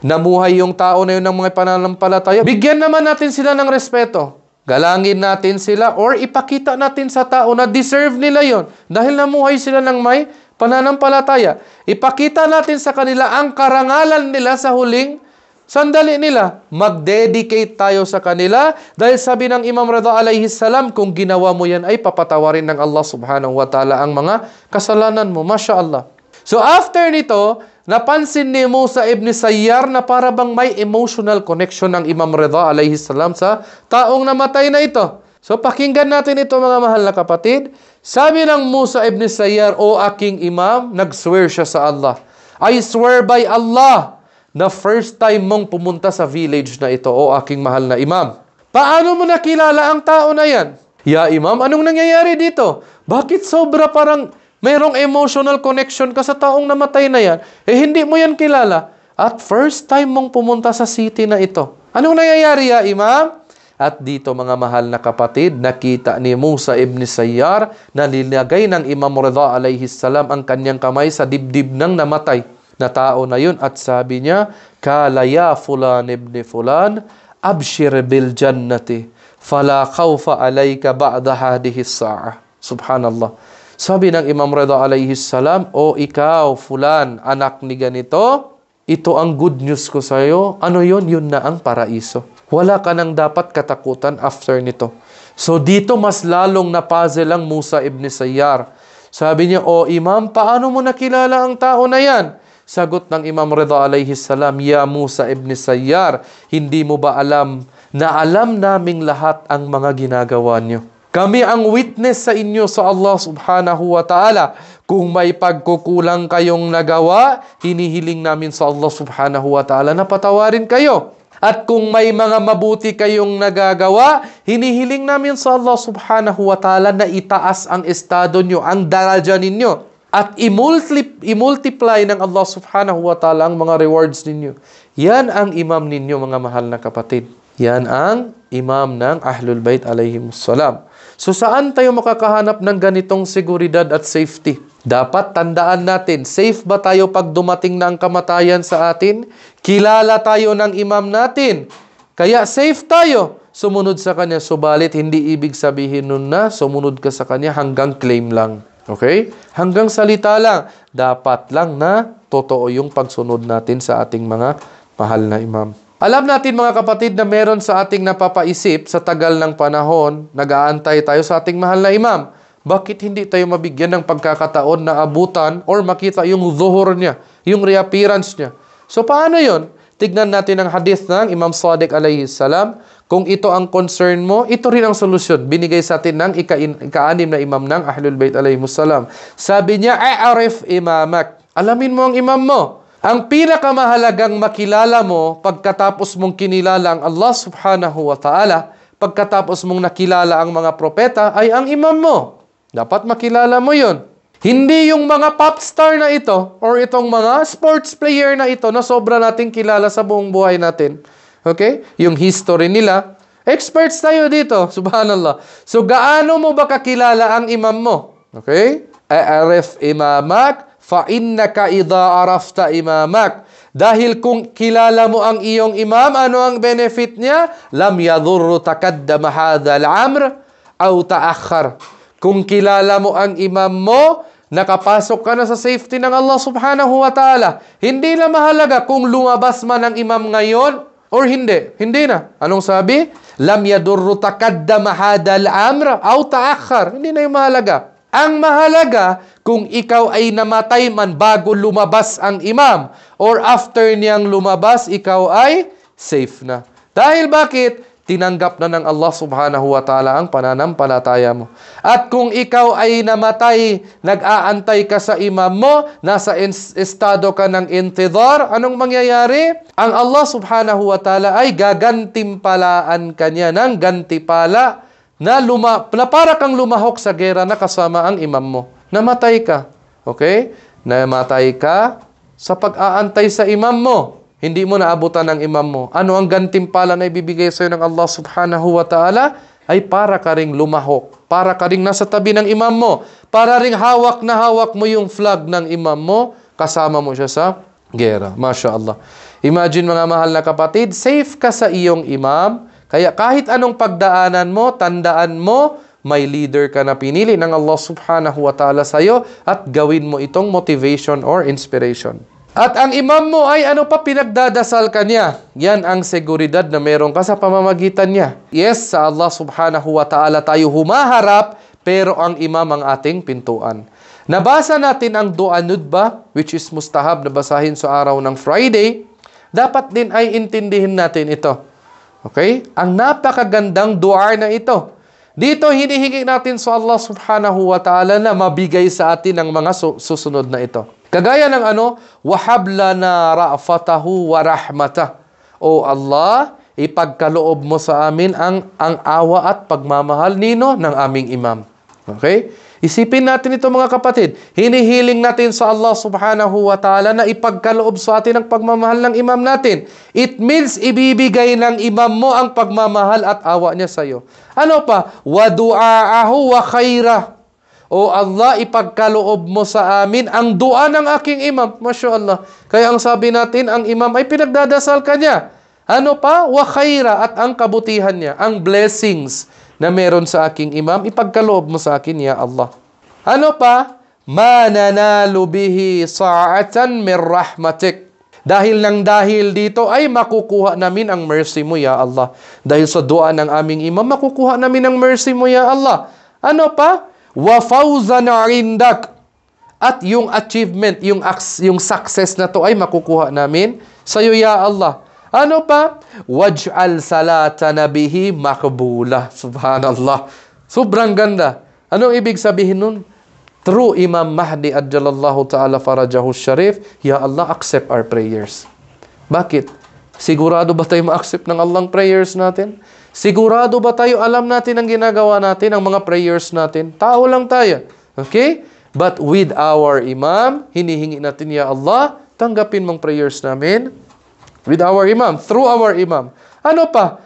Namuhay yung tao na yun ng mga pananampalataya. Bigyan naman natin sila ng respeto. Galangin natin sila or ipakita natin sa tao na deserve nila yon dahil namuhay sila ng may pananampalataya. Ipakita natin sa kanila ang karangalan nila sa huling sandali nila. Mag-dedicate tayo sa kanila dahil sabi ng Imam Ridha alayhi salam, kung ginawa mo yan ay papatawarin ng Allah subhanahu wa ta'ala ang mga kasalanan mo. Masya Allah. So after nito, napansin ni Musa ibn Sayyar na para bang may emotional connection ng Imam Ridha alayhi salam sa taong namatay na ito. So pakinggan natin ito mga mahal na kapatid. Sabi ng Musa ibn Sayyar, o aking imam, nag-swear siya sa Allah. I swear by Allah na first time mong pumunta sa village na ito, o aking mahal na imam. Paano mo nakilala ang tao na yan? Ya imam, anong nangyayari dito? Bakit sobra parang mayroong emotional connection ka sa taong namatay na yan? Hindi mo yan kilala. At first time mong pumunta sa city na ito. Anong nangyayari ya imam? At dito mga mahal na kapatid, nakita ni Musa ibn Sayyar na nilagay ng Imam Ridha alayhi salam ang kanyang kamay sa dibdib ng namatay na tao na yun. At sabi niya, kala ya fulan ibn fulan, abshir bil jannati, fala khawfa alayka ba'da hadihi as-sa'ah. Subhanallah. Sabi ng Imam Ridha alayhi salam, o ikaw fulan, anak ni ganito, ito ang good news ko sa iyo. Ano yun? Yun na ang paraiso. Wala ka nang dapat katakutan after nito. So dito mas lalong napuzzle ang Musa ibn Sayyar. Sabi niya, o imam, paano mo nakilala ang tao na yan? Sagot ng Imam Ridha alayhi salam, ya Musa ibn Sayyar, hindi mo ba alam na alam naming lahat ang mga ginagawa niyo? Kami ang witness sa inyo sa Allah subhanahu wa ta'ala. Kung may pagkukulang kayong nagawa, hinihiling namin sa Allah subhanahu wa ta'ala na patawarin kayo. At kung may mga mabuti kayong nagagawa, hinihiling namin sa Allah subhanahu wa ta'ala na itaas ang estado nyo, ang daraja ninyo. At i-multiply ng Allah subhanahu wa ta'ala ang mga rewards ninyo. Yan ang imam ninyo mga mahal na kapatid. Yan ang imam ng Ahlul Bayt alayhimussalam. So saan tayo makakahanap ng ganitong seguridad at safety? Dapat tandaan natin, safe ba tayo pag dumating na ang kamatayan sa atin? Kilala tayo ng imam natin. Kaya safe tayo. Sumunod sa kanya. Subalit, hindi ibig sabihin nun na sumunod ka sa kanya hanggang claim lang. Okay? Hanggang salita lang. Dapat lang na totoo yung pagsunod natin sa ating mga mahal na imam. Alam natin mga kapatid na meron sa ating napapaisip sa tagal ng panahon, nag-aantay tayo sa ating mahal na imam. Bakit hindi tayo mabigyan ng pagkakataon na abutan or makita yung zuhur niya, yung reappearance niya? So paano yon? Tignan natin ang hadith ng Imam Sadiq alayhi salam. Kung ito ang concern mo, ito rin ang solusyon. Binigay sa atin ng ika-anim na imam ng Ahlul Bayt alayhimussalam. Sabi niya, a'arif imamak. Alamin mo ang imam mo. Ang pinakamahalagang makilala mo pagkatapos mong kinilala ang Allah subhanahu wa ta'ala, pagkatapos mong nakilala ang mga propeta, ay ang imam mo. Dapat makilala mo yon. Hindi yung mga pop star na ito or itong mga sports player na ito na sobra nating kilala sa buong buhay natin. Okay? Yung history nila. Experts tayo dito. Subhanallah. So, gaano mo ba kakilala ang imam mo? Okay? A'arif imamak fa innaka idha arafta imamak. Dahil kung kilala mo ang iyong imam, ano ang benefit niya? Lam yadurru taqaddama hadha al-amr aw ta'akhkhar. Kung kilala mo ang imam mo, nakapasok ka na sa safety ng Allah subhanahu wa ta'ala. Hindi na mahalaga kung lumabas man ang imam ngayon or hindi. Hindi na. Anong sabi? Lam yadurru taqaddama hadha al-amr aw ta'akhkhar. Hindi na yung mahalaga. Ang mahalaga, kung ikaw ay namatay man bago lumabas ang imam or after niyang lumabas, ikaw ay safe na. Dahil bakit? Tinanggap na ng Allah subhanahu wa ta'ala ang pananampalataya mo. At kung ikaw ay namatay, nag-aantay ka sa imam mo, nasa estado ka ng intidhar, anong mangyayari? Ang Allah subhanahu wa ta'ala ay gagantimpalaan ka niya ng gantipala na para kang lumahok sa gera na kasama ang imam mo. Namatay ka. Okay? Namatay ka sa pag-aantay sa imam mo. Hindi mo naabutan ng imam mo. Ano ang gantimpala na ibibigay sa iyo ng Allah subhanahu wa ta'ala? Ay para ka ring lumahok. Para ka ring nasa tabi ng imam mo. Para ring hawak na hawak mo yung flag ng imam mo. Kasama mo siya sa gera. Masya Allah. Imagine mga mahal na kapatid, safe ka sa iyong imam. Kaya kahit anong pagdaanan mo, tandaan mo, may leader ka na pinili ng Allah subhanahu wa ta'ala sa iyo at gawin mo itong motivation or inspiration. At ang imam mo ay ano pa, pinagdadasal ka niya. Yan ang seguridad na meron ka sa pamamagitan niya. Yes, sa Allah subhanahu wa ta'ala tayo humaharap, pero ang imam ang ating pintuan. Nabasa natin ang Dua Nudba, which is mustahab na basahin sa araw ng Friday. Dapat din ay intindihin natin ito. Okay? Ang napakagandang dua na ito. Dito hinihingi natin sa Allah subhanahu wa ta'ala na mabigay sa atin ang mga susunod na ito. Kagaya ng ano, wahab lana ra'fatahu wa rahmatah. O Allah, ipagkaloob mo sa amin ang awa at pagmamahal nino ng aming imam. Okay? Isipin natin ito mga kapatid. Hinihiling natin sa Allah subhanahu wa ta'ala na ipagkaloob sa atin ang pagmamahal ng imam natin. It means ibibigay ng imam mo ang pagmamahal at awa niya sa iyo. Ano pa? Wa du'aahu wa khairah. O Allah, ipagkaloob mo sa amin ang dua ng aking imam. Masya Allah. Kaya ang sabi natin, ang imam ay pinagdadasal ka niya. Ano pa? Wa khaira, at ang kabutihan niya, ang blessings na meron sa aking imam, ipagkaloob mo sa akin, ya Allah. Ano pa? Ma nanalu bihi sa'atan min rahmatik. Dahil dito ay makukuha namin ang mercy mo, ya Allah. Dahil sa dua ng aming imam, makukuha namin ang mercy mo, ya Allah. Ano pa? Wa fawzan 'indak. At yung achievement, yung success na to ay makukuha namin sa iyo, ya Allah. Ano pa? Waj'al salatana bihi maqbula. Subhanallah. Sobrang ganda. Anong ibig sabihin nun? Through Imam Mahdi ajjalallahu ta'ala farajahu syarif, ya Allah, accept our prayers. Bakit? Sigurado ba tayo ma-accept ng Allah ang prayers natin? Sigurado ba tayo alam natin ang ginagawa natin, ang mga prayers natin? Tao lang tayo. Okay? But with our imam, hinihingi natin, ya Allah, tanggapin mong prayers namin. With our imam, through our imam. Ano pa?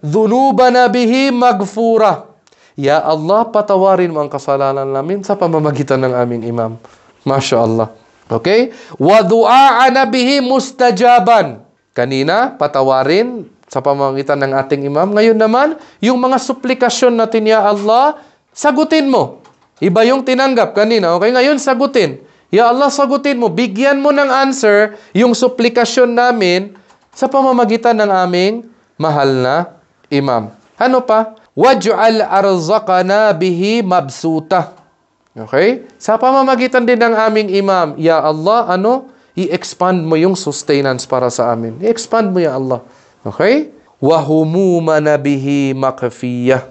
Dhunubana bihi magfura. Ya Allah, patawarin mo ang kasalanan namin sa pamamagitan ng aming imam. Masya Allah. Okay? Wa du'a'ana bihi mustajaban. Kanina, patawarin sa pamamagitan ng ating imam. Ngayon naman, yung mga suplikasyon natin, ya Allah, sagutin mo. Iba yung tinanggap kanina. Okay? Ngayon, sagutin. Ya Allah, sagutin mo. Bigyan mo ng answer yung suplikasyon namin sa pamamagitan ng aming mahal na imam. Ano pa? Waj'al arzaqana bihi mabsuta. Okay? Sa pamamagitan din ng aming imam, ya Allah, i-expand mo yung sustenance para sa amin. I-expand mo, ya Allah. Okay? Wa humumana bihi makfiyah.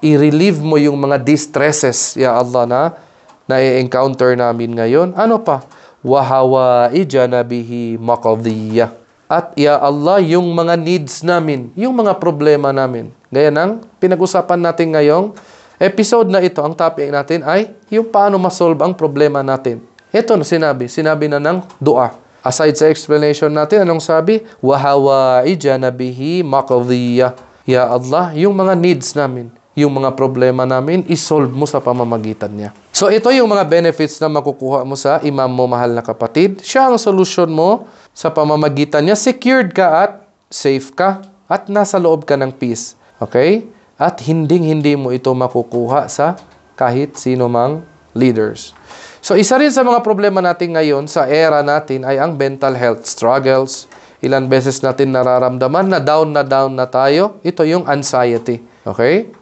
I-relieve mo yung mga distresses, ya Allah, na i-encounter namin ngayon. Ano pa? Wa hawaijana bihi maqdiyah. At ya Allah, yung mga needs namin, yung mga problema namin. Gaya ng pinag-usapan natin ngayong episode na ito, ang topic natin ay yung paano masolve ang problema natin. Ito na sinabi na ng dua. Aside sa explanation natin, anong sabi? Wa hawaijana bihi maqdiyah. Ya Allah, yung mga needs namin, yung mga problema namin, isolve mo sa pamamagitan niya. So ito yung mga benefits na makukuha mo sa imam mo, mahal na kapatid. Siya ang solusyon mo sa pamamagitan niya. Secured ka at safe ka at nasa loob ka ng peace. Okay? At hindi mo ito makukuha sa kahit sino mang leaders. So isa rin sa mga problema natin ngayon sa era natin ay ang mental health struggles. Ilan beses natin nararamdaman na down na tayo. Ito yung anxiety. Okay?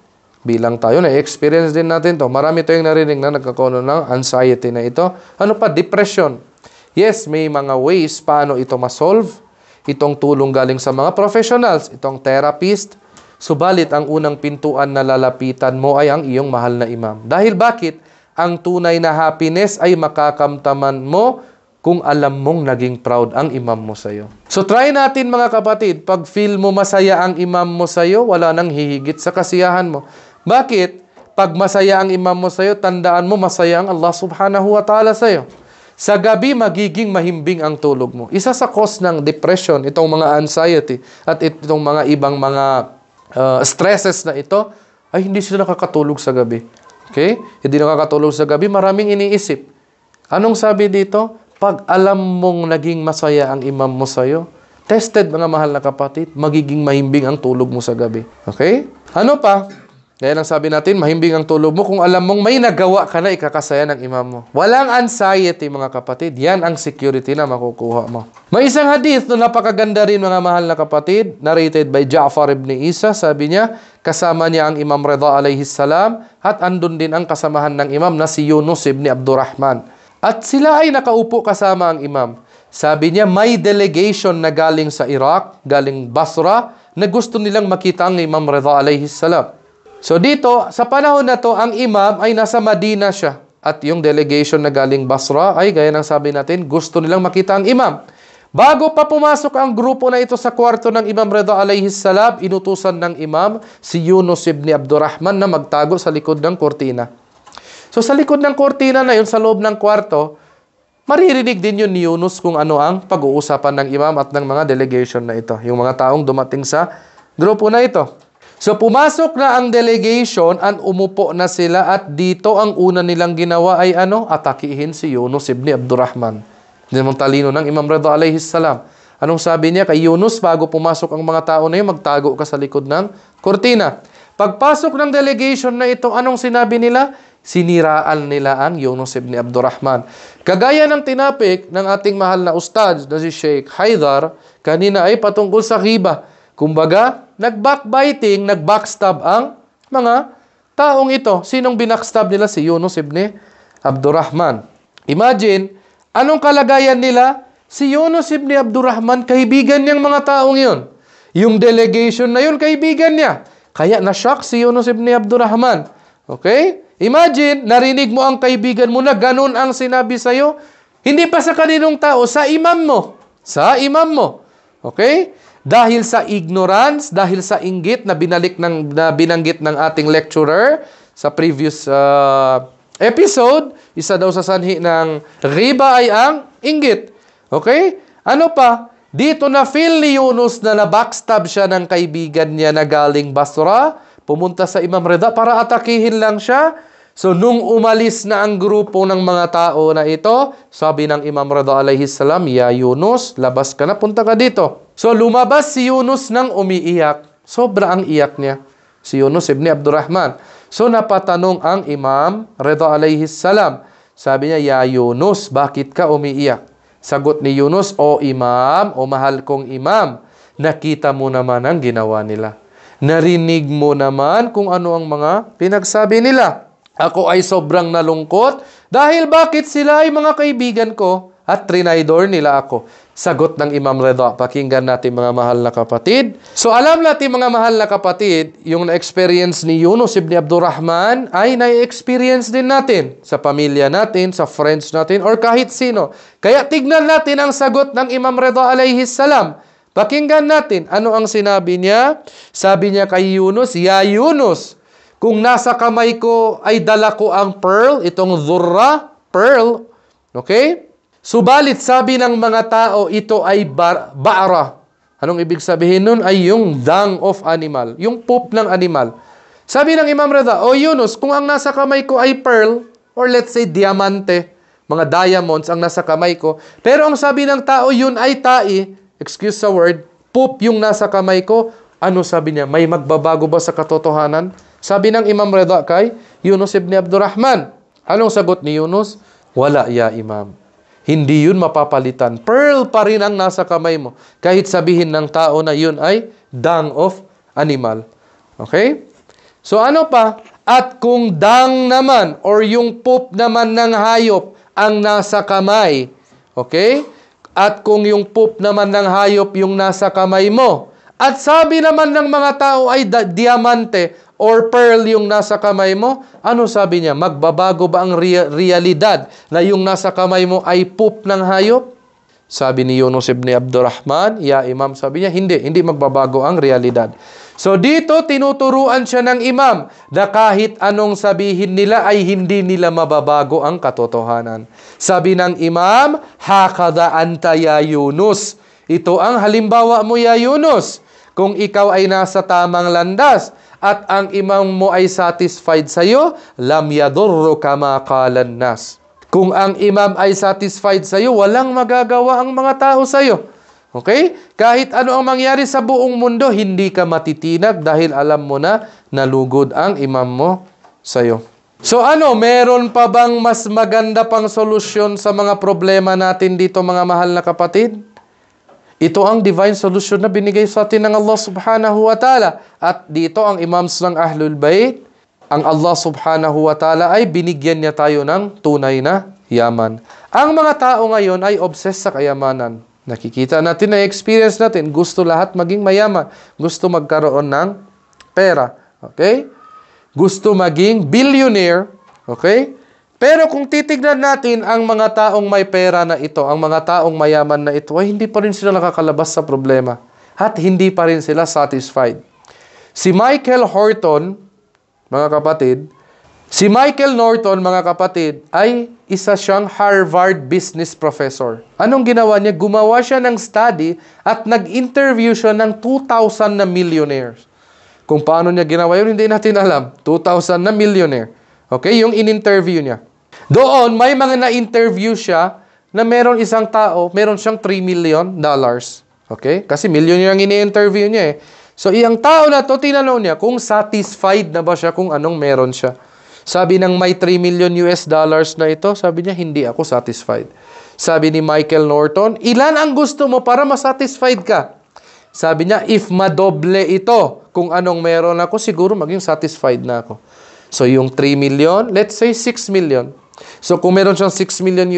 Bilang tayo, na-experience din natin to. Marami tayong narinig na nagkakaroon ng anxiety na ito. Ano pa? Depression. Yes, may mga ways paano ito ma-solve. Itong tulong galing sa mga professionals, itong therapist. Subalit, ang unang pintuan na lalapitan mo ay ang iyong mahal na imam. Dahil bakit? Ang tunay na happiness ay makakamtaman mo kung alam mong naging proud ang imam mo sa'yo. So try natin mga kapatid, pag feel mo masaya ang imam mo sa'yo, wala nang hihigit sa kasiyahan mo. Bakit? Pag masaya ang imam mo sa'yo, tandaan mo masaya ang Allah subhanahu wa ta'ala sa'yo. Sa gabi, magiging mahimbing ang tulog mo. Isa sa cause ng depression, itong mga anxiety, at itong mga ibang mga stresses na ito, ay hindi sila nakakatulog sa gabi. Okay? Hindi nakakatulog sa gabi, maraming iniisip. Anong sabi dito? Pag alam mong naging masaya ang imam mo sa'yo, tested mga mahal na kapatid, magiging mahimbing ang tulog mo sa gabi. Okay? Ano pa? Kaya lang sabi natin, mahimbing ang tulog mo kung alam mong may nagawa ka na ikakasaya ng imam mo. Walang anxiety mga kapatid. Yan ang security na makukuha mo. May isang hadith na napakaganda rin mga mahal na kapatid, narrated by Ja'far ibn Isa. Sabi niya, kasama niya ang Imam Ridha alayhi salam at andun din ang kasamahan ng imam na si Yunus ibn Abdurrahman. At sila ay nakaupo kasama ang imam. Sabi niya, may delegation na galing sa Iraq, galing Basra, na gusto nilang makita ang Imam Ridha alayhi salam. So dito, sa panahon na to, ang imam ay nasa Madina siya. At yung delegation na galing Basra ay, gaya ng sabi natin, gusto nilang makita ang imam. Bago pa pumasok ang grupo na ito sa kwarto ng Imam Ridha alayhi salam, inutusan ng imam si Yunus ibn Abdurrahman na magtago sa likod ng kortina. So sa likod ng kortina na yun, sa loob ng kwarto, maririnig din yun ni Yunus kung ano ang pag-uusapan ng imam at ng mga delegation na ito. Yung mga taong dumating sa grupo na ito. So pumasok na ang delegation at umupo na sila at dito ang una nilang ginawa ay atakihin si Yunus ibn Abdurrahman. Hindi naman talino ng Imam Ridha alayhi salam. Anong sabi niya kay Yunus bago pumasok ang mga tao na yun, magtago ka sa likod ng kortina. Pagpasok ng delegation na ito, anong sinabi nila? Siniraan nila ang Yunus ibn Abdurrahman. Kagaya ng tinapik ng ating mahal na ustad na si Sheikh Haidar, kanina ay patungkol sa ghiba. Kumbaga, nag-backbiting, nag-backstab ang mga taong ito. Sinong binackstab nila? Si Yunus ibn Abdurrahman. Imagine, anong kalagayan nila? Si Yunus ibn Abdurrahman, kaibigan niyang mga taong yun. Yung delegation na yun, kaibigan niya. Kaya na-shock si Yunus ibn Abdurrahman. Okay? Imagine, narinig mo ang kaibigan mo na ganun ang sinabi sa'yo. Hindi pa sa kaninong tao, sa imam mo. Sa imam mo. Okay? Dahil sa ignorance, dahil sa inggit na binanggit ng ating lecturer sa previous episode, isa daw sa sanhi ng riba ay ang inggit. Okay? Ano pa? Dito na feel ni Yunus na nabackstab siya ng kaibigan niya na galing Basra, pumunta sa Imam Ridha para atakihin lang siya. So, nung umalis na ang grupo ng mga tao na ito, sabi ng Imam Ridha alayhi salam, ya Yunus, labas ka na, punta ka dito. So, lumabas si Yunus nang umiiyak. Sobra ang iyak niya. Si Yunus ibn Abdurrahman. So, napatanong ang Imam Ridha alayhi salam. Sabi niya, ya Yunus, bakit ka umiiyak? Sagot ni Yunus, o Imam, o mahal kong Imam, nakita mo naman ang ginawa nila. Narinig mo naman kung ano ang mga pinagsabi nila. Ako ay sobrang nalungkot dahil bakit sila ay mga kaibigan ko at trinaydor nila ako. Sagot ng Imam Ridha. Pakinggan natin mga mahal na kapatid. So alam natin mga mahal na kapatid, yung na-experience ni Yunus ibn Abdurrahman ay na-experience din natin sa pamilya natin, sa friends natin, or kahit sino. Kaya tignan natin ang sagot ng Imam Ridha alayhi salam. Pakinggan natin ano ang sinabi niya. Sabi niya kay Yunus, ya Yunus, kung nasa kamay ko ay dala ko ang pearl, itong dhurra, pearl, okay? Subalit sabi ng mga tao, ito ay ba'ra. Anong ibig sabihin nun? Ay yung dung of animal, yung poop ng animal. Sabi ng Imam Rida, O Yunus, kung ang nasa kamay ko ay pearl, or let's say diamante, mga diamonds ang nasa kamay ko, pero ang sabi ng tao yun ay tai, excuse sa word, poop yung nasa kamay ko, ano sabi niya? May magbabago ba sa katotohanan? Sabi ng Imam Rida kay Yunus ibn Abdurrahman. Anong sagot ni Yunus? Wala ya Imam. Hindi yun mapapalitan. Pearl pa rin ang nasa kamay mo. Kahit sabihin ng tao na yun ay dung of animal. Okay? So ano pa? At kung dung naman or yung poop naman ng hayop ang nasa kamay. Okay? At kung yung poop naman ng hayop yung nasa kamay mo. At sabi naman ng mga tao ay diamante or pearl yung nasa kamay mo, ano sabi niya? Magbabago ba ang realidad na yung nasa kamay mo ay poop ng hayop? Sabi ni Yunus ibn Abdurrahman, ya Imam, sabi niya, hindi magbabago ang realidad. So dito, tinuturuan siya ng Imam na kahit anong sabihin nila ay hindi nila mababago ang katotohanan. Sabi ng Imam, hakada anta ya Yunus. Ito ang halimbawa mo ya Yunus. Kung ikaw ay nasa tamang landas, at ang imam mo ay satisfied sa'yo, lam yadurruka ma qalan nas. Kung ang imam ay satisfied sa'yo, walang magagawa ang mga tao sa'yo. Okay? Kahit ano ang mangyari sa buong mundo, hindi ka matitinag dahil alam mo na nalugod ang imam mo sa'yo. So ano, meron pa bang mas maganda pang solusyon sa mga problema natin dito mga mahal na kapatid? Ito ang divine solution na binigay sa atin ng Allah subhanahu wa ta'ala. At dito ang imams ng Ahlul Bayt, ang Allah subhanahu wa ta'ala ay binigyan niya tayo ng tunay na yaman. Ang mga tao ngayon ay obsessed sa kayamanan. Nakikita natin na experience natin. Gusto lahat maging mayaman. Gusto magkaroon ng pera. Okay? Gusto maging billionaire. Okay? Pero kung titignan natin ang mga taong may pera na ito, ang mga taong mayaman na ito, ay hindi pa rin sila nakakalabas sa problema. At hindi pa rin sila satisfied. Si Michael Horton, mga kapatid, si Michael Norton, mga kapatid, ay isa siyang Harvard business professor. Anong ginawa niya? Gumawa siya ng study at nag-interview siya ng 2,000 na millionaires. Kung paano niya ginawa yun, hindi natin alam. 2,000 na millionaire. Okay? Yung in-interview niya. Doon, may mga na-interview siya na meron isang tao, meron siyang $3 million. Okay? Kasi millionaire ang ini-interview niya eh. So, iyang tao na to, tinanong niya kung satisfied na ba siya kung anong meron siya. Sabi ng may $3 million na ito, sabi niya, hindi ako satisfied. Sabi ni Michael Norton, ilan ang gusto mo para masatisfied ka? Sabi niya, if madoble ito, kung anong meron ako, siguro maging satisfied na ako. So, yung 3 million, let's say 6 million. So, kung meron siyang $6 million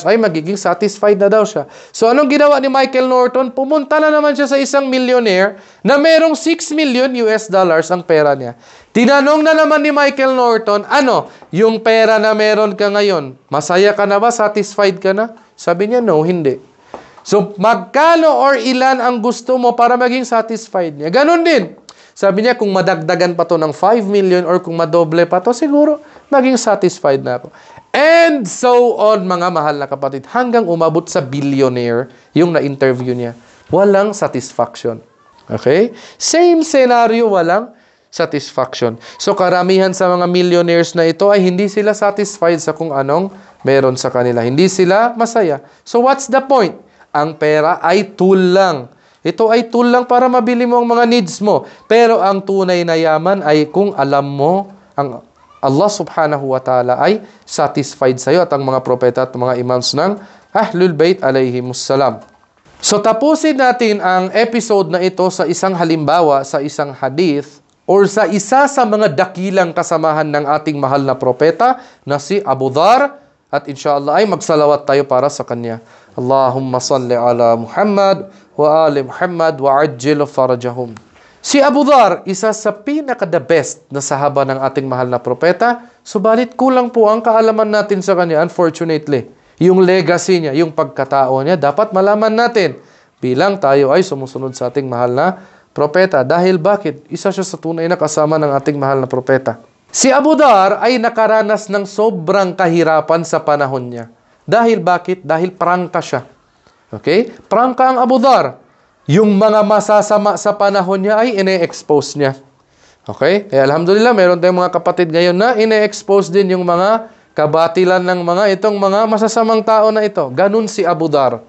ay magiging satisfied na daw siya. So, anong ginawa ni Michael Norton? Pumunta na naman siya sa isang millionaire na merong $6 million ang pera niya. Tinanong na naman ni Michael Norton, ano, yung pera na meron ka ngayon, masaya ka na ba? Satisfied ka na? Sabi niya, no, hindi. So, magkano or ilan ang gusto mo para maging satisfied niya? Ganon din. Sabi niya, kung madagdagan pa to ng 5 million or kung madoble pa to, siguro maging satisfied na ako. And so on, mga mahal na kapatid, hanggang umabot sa billionaire yung na-interview niya. Walang satisfaction. Okay? Same scenario, walang satisfaction. So karamihan sa mga millionaires na ito ay hindi sila satisfied sa kung anong meron sa kanila. Hindi sila masaya. So what's the point? Ang pera ay tool lang. Ito ay tool lang para mabili mo ang mga needs mo. Pero ang tunay na yaman ay kung alam mo, ang Allah subhanahu wa ta'ala ay satisfied sa iyo at ang mga propeta at mga imams ng Ahlul Bayt alayhimussalam. So tapusin natin ang episode na ito sa isang halimbawa, sa isang hadith, or sa isa sa mga dakilang kasamahan ng ating mahal na propeta na si Abu Dhar. At inshallah ay magsalawat tayo para sa kanya. Allahumma salli ala Muhammad wa ali Muhammad wa ajjil farajahum. Si Abu Dhar, isa sa pinaka-the best na sahaba ng ating mahal na propeta, subalit kulang po ang kaalaman natin sa kanya, unfortunately. Yung legacy niya, yung pagkatao niya, dapat malaman natin bilang tayo ay sumusunod sa ating mahal na propeta. Dahil bakit? Isa siya sa tunay na kasama ng ating mahal na propeta. Si Abu Dhar ay nakaranas ng sobrang kahirapan sa panahon niya. Dahil bakit? Dahil prangka siya. Okay? Prangka ang Abu Dhar. Yung mga masasama sa panahon niya ay ine-expose niya. Okay? Kaya alhamdulillah, meron tayong mga kapatid ngayon na ine-expose din yung mga kabatilan ng itong mga masasamang tao na ito. Ganun si Abu Dhar.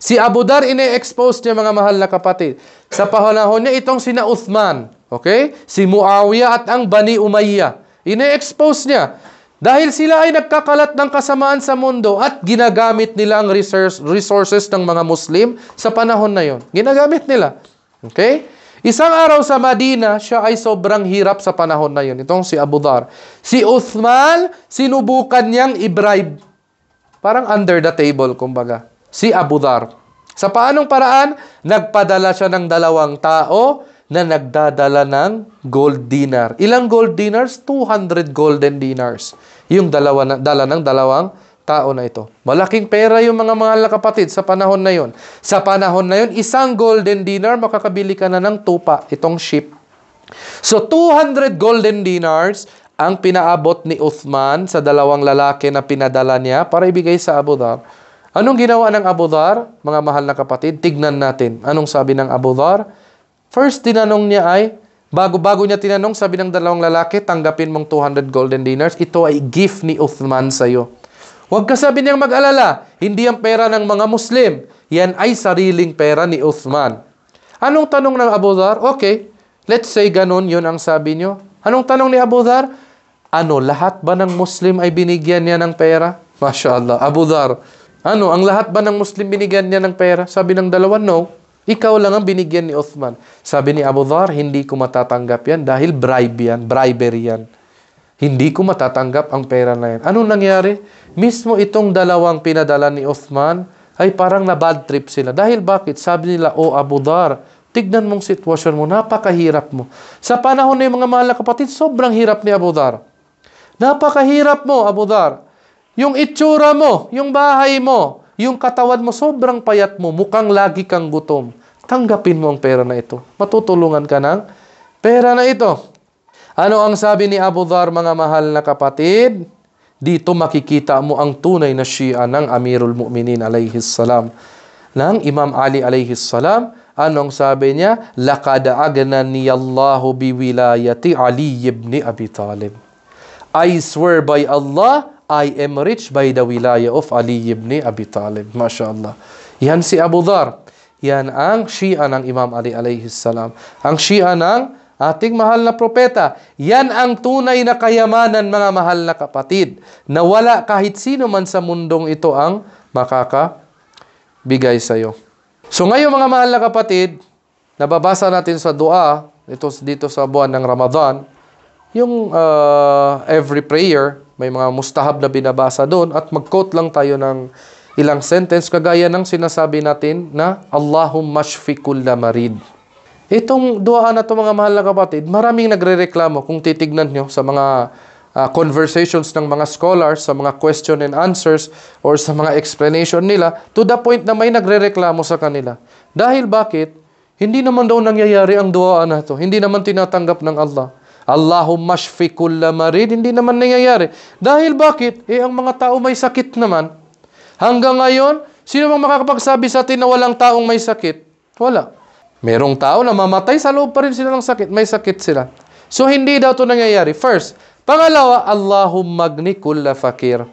Si Abu Dhar, ine-expose niya mga mahal na kapatid. Sa panahon niya, itong sina Uthman, okay? Si Muawiyah at ang Bani Umayyah. Ine-expose niya. Dahil sila ay nagkakalat ng kasamaan sa mundo at ginagamit nila ang resources ng mga Muslim sa panahon na yon. Ginagamit nila. Okay? Isang araw sa Madina, siya ay sobrang hirap sa panahon na yun. Itong si Abu Dhar. Si Uthman, sinubukan niyang i-bribe. Parang under the table, kumbaga. Si Abu Dhar. Sa paanong paraan? Nagpadala siya ng 2 tao na nagdadala ng gold dinar. Ilang gold dinars? 200 golden dinars. Yung dala ng 2 tao na ito. Malaking pera yung mga mahal na kapatid sa panahon na yon. Sa panahon na yon, isang golden dinar, makakabili ka na ng tupa, itong ship. So, 200 golden dinars ang pinaabot ni Uthman sa 2 lalaki na pinadala niya para ibigay sa Abu Dhar. Anong ginawa ng Abu Dhar, mga mahal na kapatid? Tignan natin. Anong sabi ng Abu Dhar? First, tinanong niya ay, bago niya tinanong, sabi ng 2 lalaki, tanggapin mong 200 golden dinars. Ito ay gift ni Uthman sa'yo. Huwag ka sabi niyang mag-alala, hindi ang pera ng mga Muslim. Yan ay sariling pera ni Uthman. Anong tanong ng Abu Dhar? Okay, let's say ganun, yun ang sabi niyo. Anong tanong ni Abu Dhar? Lahat ba ng Muslim ay binigyan niya ng pera? Masya Allah. Abu Dhar, ang lahat ba ng Muslim binigyan niya ng pera? Sabi ng 2, no. Ikaw lang ang binigyan ni Uthman. Sabi ni Abu Dhar, hindi ko matatanggap yan dahil bribery yan. Hindi ko matatanggap ang pera na yan. Anong nangyari? Mismo itong 2 pinadala ni Uthman ay parang na-bad trip sila. Dahil bakit? Sabi nila, Abu Dhar, tignan mong sitwasyon mo, napakahirap mo. Sa panahon na yung mga mahal na kapatid, sobrang hirap ni Abu Dhar. Napakahirap mo, Abu Dhar. Yung itsura mo, yung bahay mo, yung katawan mo, sobrang payat mo, mukhang lagi kang gutom. Tanggapin mo ang pera na ito. Matutulungan ka ng pera na ito. Ano ang sabi ni Abu Dhar, mga mahal na kapatid? Dito makikita mo ang tunay na Shia ng Amirul Mu'minin alayhis salam. Ng Imam Ali alayhis salam. Anong sabi niya? Laqad aghnani Allahu biwilayati Ali ibn Abi Talib. I swear by Allah, I am rich by the wilayah of Ali ibn Abi Talib. Masya Allah. Yan si Abu Dhar. Yan ang Shia ng Imam Ali alayhis salam. Ang Shia ng ating mahal na propeta. Yan ang tunay na kayamanan, mga mahal na kapatid, na wala kahit sino man sa mundong ito ang makakabigay sa iyo. So ngayon, mga mahal na kapatid, nababasa natin sa dua, dito sa buwan ng Ramadan, yung every prayer, may mga mustahab na binabasa doon, at mag-quote lang tayo ng ilang sentence, kagaya ng sinasabi natin na Allahumma shfi kulla marid. Itong dua na ito, mga mahal na kapatid, maraming nagre-reklamo kung titignan nyo sa mga conversations ng mga scholars, sa mga question and answers, or sa mga explanation nila, to the point na may nagre-reklamo sa kanila. Dahil bakit? Hindi naman daw nangyayari ang dua na ito. Hindi naman tinatanggap ng Allah. Allahumma shfi kulla marid, hindi naman nangyayari. Dahil bakit? Ang mga tao may sakit naman. Hanggang ngayon, sino bang makakapagsabi sa atin na walang taong may sakit? Wala. Merong tao na mamatay, sa loob pa rin sila ng sakit. May sakit sila. So, hindi daw ito nangyayari. First. Pangalawa, Allahumma agni kulla fakir.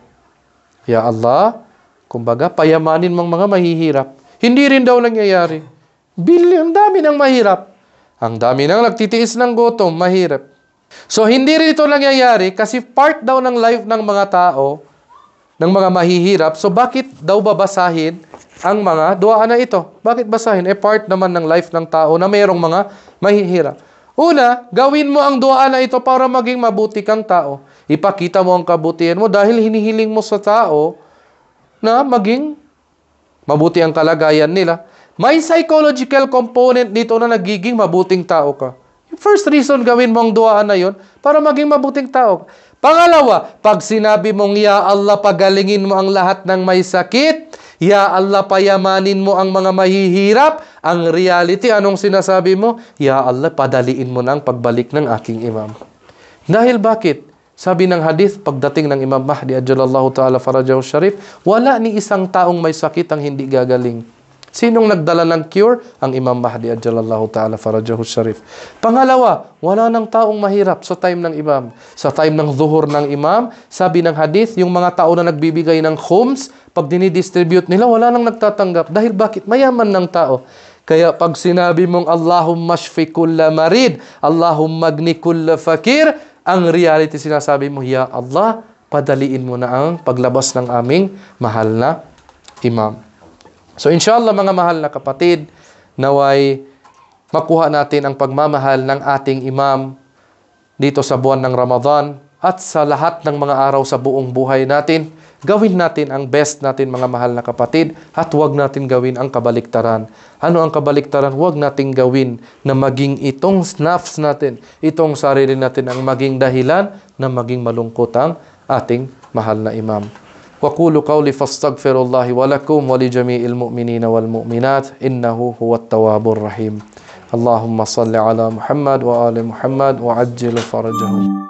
Ya Allah, kumbaga, payamanin mong mga mahihirap. Hindi rin daw nangyayari. Ang dami ng mahirap. Ang dami ng nagtitiis ng gutom, mahirap. So, hindi rin ito nangyayari kasi part daw ng life ng mga tao, ng mga mahihirap. So, bakit daw babasahin ang mga dua na ito? Bakit basahin? Part naman ng life ng tao na mayroong mga mahihirap. Una, gawin mo ang dua na ito para maging mabuti kang tao. Ipakita mo ang kabutihan mo dahil hinihiling mo sa tao na maging mabuti ang kalagayan nila. May psychological component dito na nagiging mabuting tao ka. First reason, gawin mo ang dua na yon para maging mabuting tao. Pangalawa, pag sinabi mong, Ya Allah, pagalingin mo ang lahat ng may sakit, Ya Allah, payamanin mo ang mga mahihirap. Ang reality, anong sinasabi mo? Ya Allah, padaliin mo na ang pagbalik ng aking imam. Dahil bakit? Sabi ng hadith, pagdating ng Imam Mahdi, Ajalallahu Ta'ala Farajahu Sharif, wala ni isang taong may sakit ang hindi gagaling. Sinong nagdala ng cure? Ang Imam Mahdi Ajalallahu Ta'ala Farajahu Sharif. Pangalawa, wala nang taong mahirap sa time ng imam. Sa time ng zuhur ng imam, sabi ng hadith, yung mga tao na nagbibigay ng khums, pag dinidistribute nila, wala nang nagtatanggap. Dahil bakit? Mayaman ng tao. Kaya pag sinabi mong Allahumma shfi kulla marid, Allahumma agni kulla fakir, ang reality sinasabi mo, Ya Allah, padaliin mo na ang paglabas ng aming mahal na imam. So inshallah mga mahal na kapatid, naway makuha natin ang pagmamahal ng ating imam dito sa buwan ng Ramadan at sa lahat ng mga araw sa buong buhay natin. Gawin natin ang best natin mga mahal na kapatid at huwag natin gawin ang kabaliktaran. Ano ang kabaliktaran? Huwag natin gawin na maging itong nafs natin, itong sarili natin ang maging dahilan na maging malungkot ang ating mahal na imam. وقولوا قولي فاستغفر الله ولكم ولجميع المؤمنين والمؤمنات إنه هو التواب الرحيم اللهم صل على محمد وآل محمد وعجل فرجهم